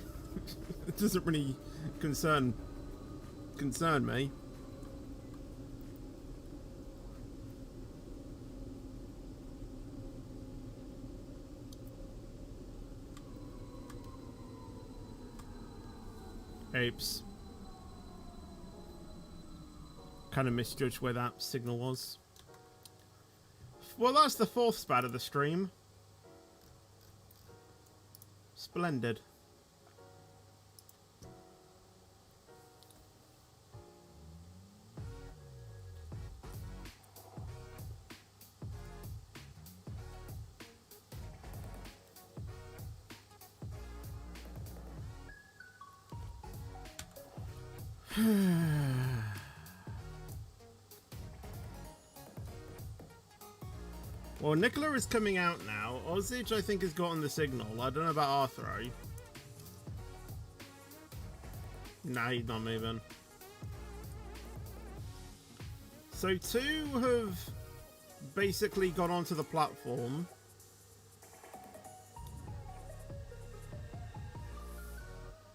doesn't really concern me. Apes. Kind of misjudged where that signal was. Well, that's the 4th spat of the stream. Splendid. Well, Nicola is coming out now. Ozage, I think, has gotten the signal. I don't know about Arthro. Nah, he's not moving. So 2 have basically got onto the platform.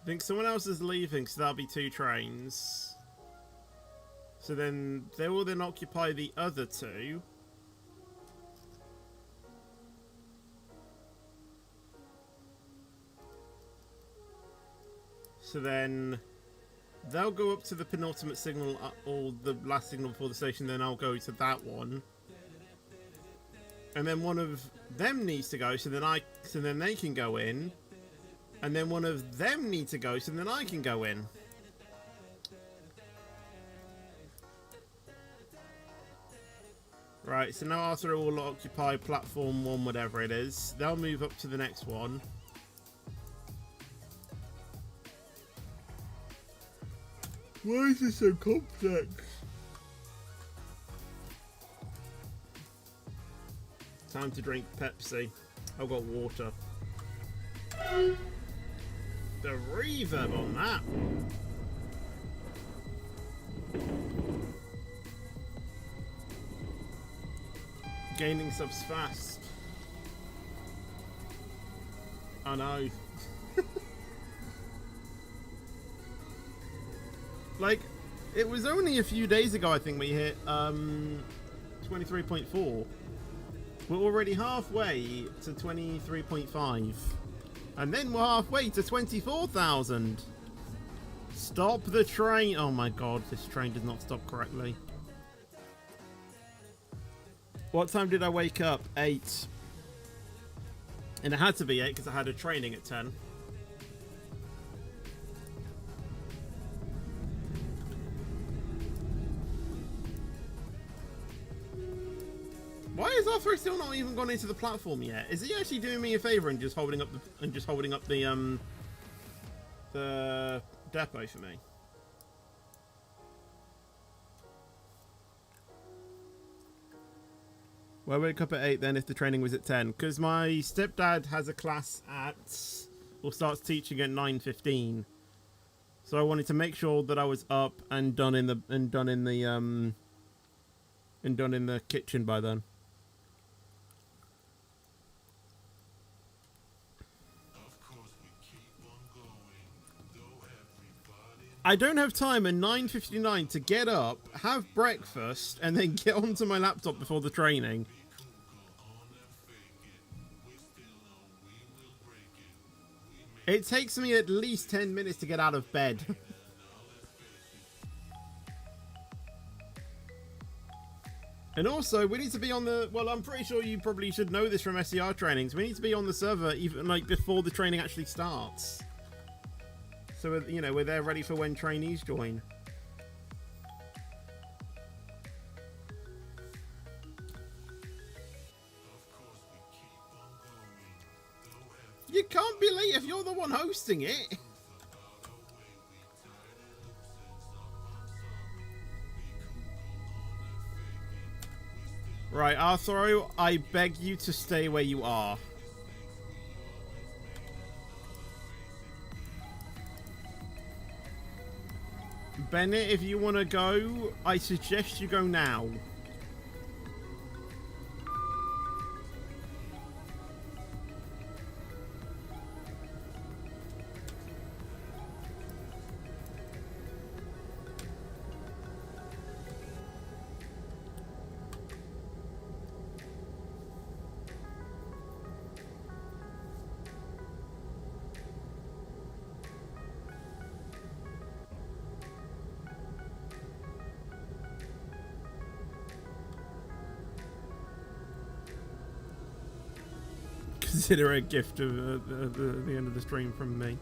I think someone else is leaving, so that'll be 2 trains. So then they will then occupy the other 2. So then they'll go up to the penultimate signal, or the last signal before the station, then I'll go to that one. And then one of them needs to go, so then they can go in. And then one of them needs to go, so then I can go in. Right, so now Arthur will occupy platform 1, whatever it is. They'll move up to the next one. Why is this so complex? Time to drink Pepsi. I've got water. The reverb on that. Gaining subs fast. I know. Like, it was only a few days ago, I think, we hit 23.4. We're already halfway to 23.5. And then we're halfway to 24,000. Stop the train. Oh my god, this train did not stop correctly. What time did I wake up? 8. And it had to be 8 because I had a training at 10. Why is Arthur still not even gone into the platform yet? Is he actually doing me a favour and just holding up the depot for me? Well, I wake up at 8 then if the training was at 10, because my stepdad has a class or starts teaching at 9:15. So I wanted to make sure that I was up and done in the kitchen by then. I don't have time at 9:59 to get up, have breakfast, and then get onto my laptop before the training. It takes me at least 10 minutes to get out of bed. And also, we need to be on the... Well, I'm pretty sure you probably should know this from SCR trainings. We need to be on the server even like before the training actually starts. So, you know, we're there ready for when trainees join. You can't be late if you're the one hosting it. Right, Arthro, I beg you to stay where you are. Bennett, if you want to go, I suggest you go now. Consider a gift of the end of the stream from me.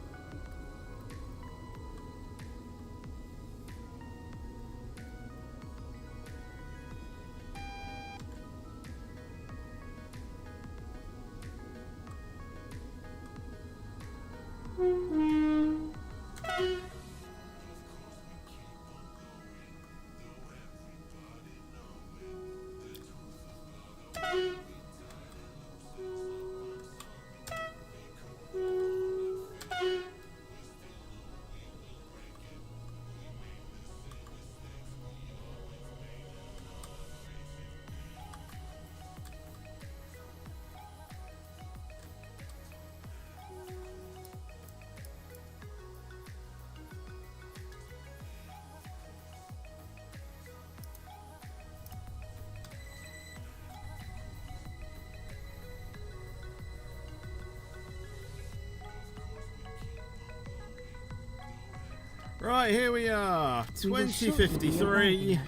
Right, here we are, 2053.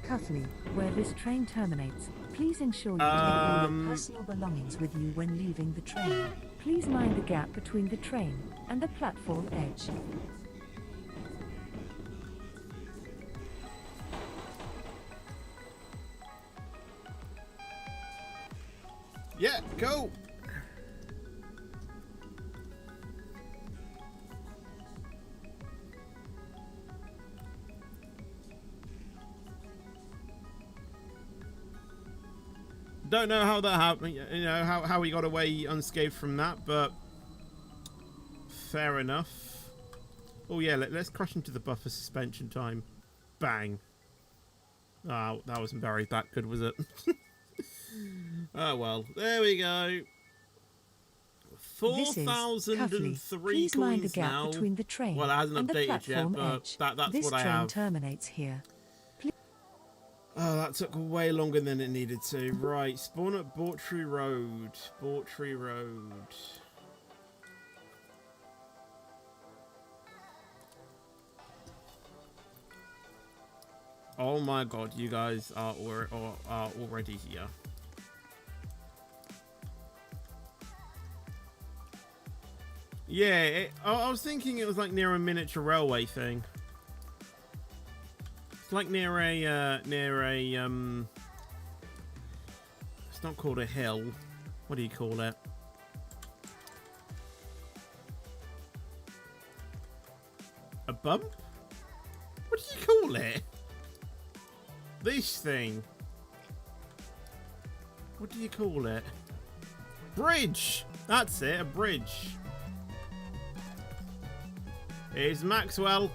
Cuffley, where this train terminates. Please ensure you take all your personal belongings with you when leaving the train. Please mind the gap between the train and the platform edge. Yeah, go! Don't know how that happened, you know, how he got away unscathed from that, but fair enough. Oh yeah, let's crash into the buffer suspension time. Bang. Oh, that wasn't very that good, was it? Oh well, there we go. 4,003 coins now. Between the train well, it hasn't and updated yet, but edge. that's this what I train have. Terminates here. Oh, that took way longer than it needed to. Right, spawn at Bawtry Road. Bawtry Road. Oh my god, you guys are already here. Yeah, I was thinking it was like near a miniature railway thing. It's like near a, it's not called a hill. What do you call it? A bump? What do you call it? This thing. What do you call it? Bridge! That's it, a bridge. Here's Maxwell.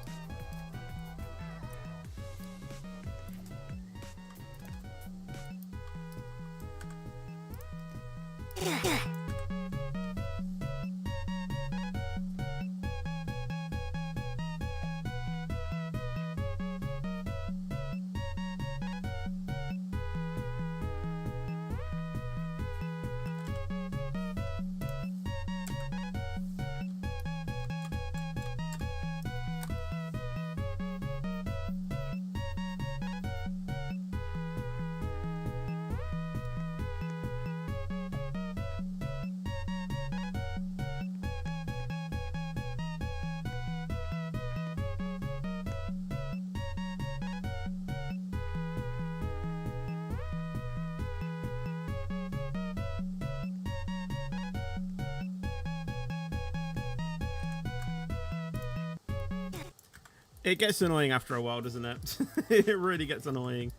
It gets annoying after a while, doesn't it? It really gets annoying.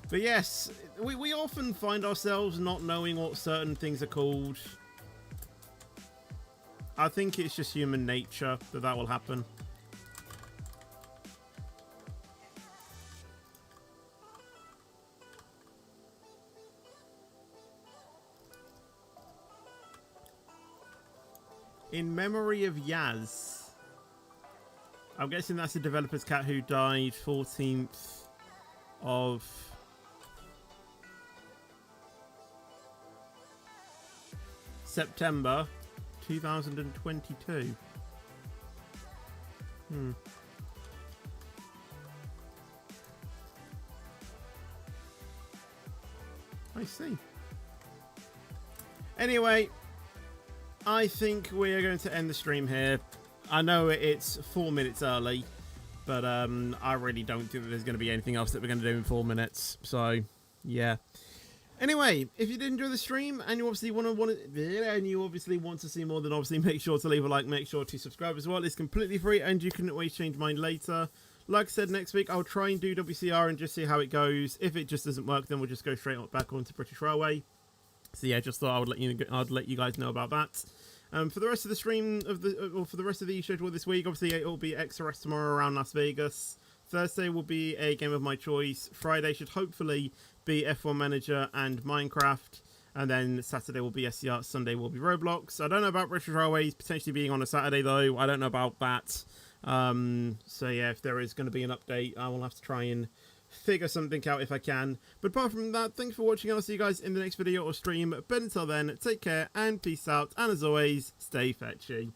But yes, we often find ourselves not knowing what certain things are called. I think it's just human nature that will happen. In memory of Yaz. I'm guessing that's the developer's cat who died 14th of September 2022. I see. Anyway, I think we are going to end the stream here. I know it's 4 minutes early, but I really don't think that there's going to be anything else that we're going to do in 4 minutes. So, yeah. Anyway, if you did enjoy the stream and you obviously want to see more, then obviously make sure to leave a like, make sure to subscribe as well. It's completely free and you can always change mine later. Like I said, next week I'll try and do WCR and just see how it goes. If it just doesn't work, then we'll just go straight back onto British Railway. So yeah, just thought I'd let you guys know about that. For the rest of the stream for the rest of the schedule this week, obviously it will be XRS tomorrow around Las Vegas. Thursday will be a game of my choice. Friday should hopefully be F1 Manager and Minecraft. And then Saturday will be SCR. Sunday will be Roblox. I don't know about British Railways potentially being on a Saturday though. I don't know about that. So yeah, if there is going to be an update, I will have to try and figure something out if I can. But apart from that, thanks for watching and I'll see you guys in the next video or stream. But until then, take care and peace out. And as always, stay fetchy.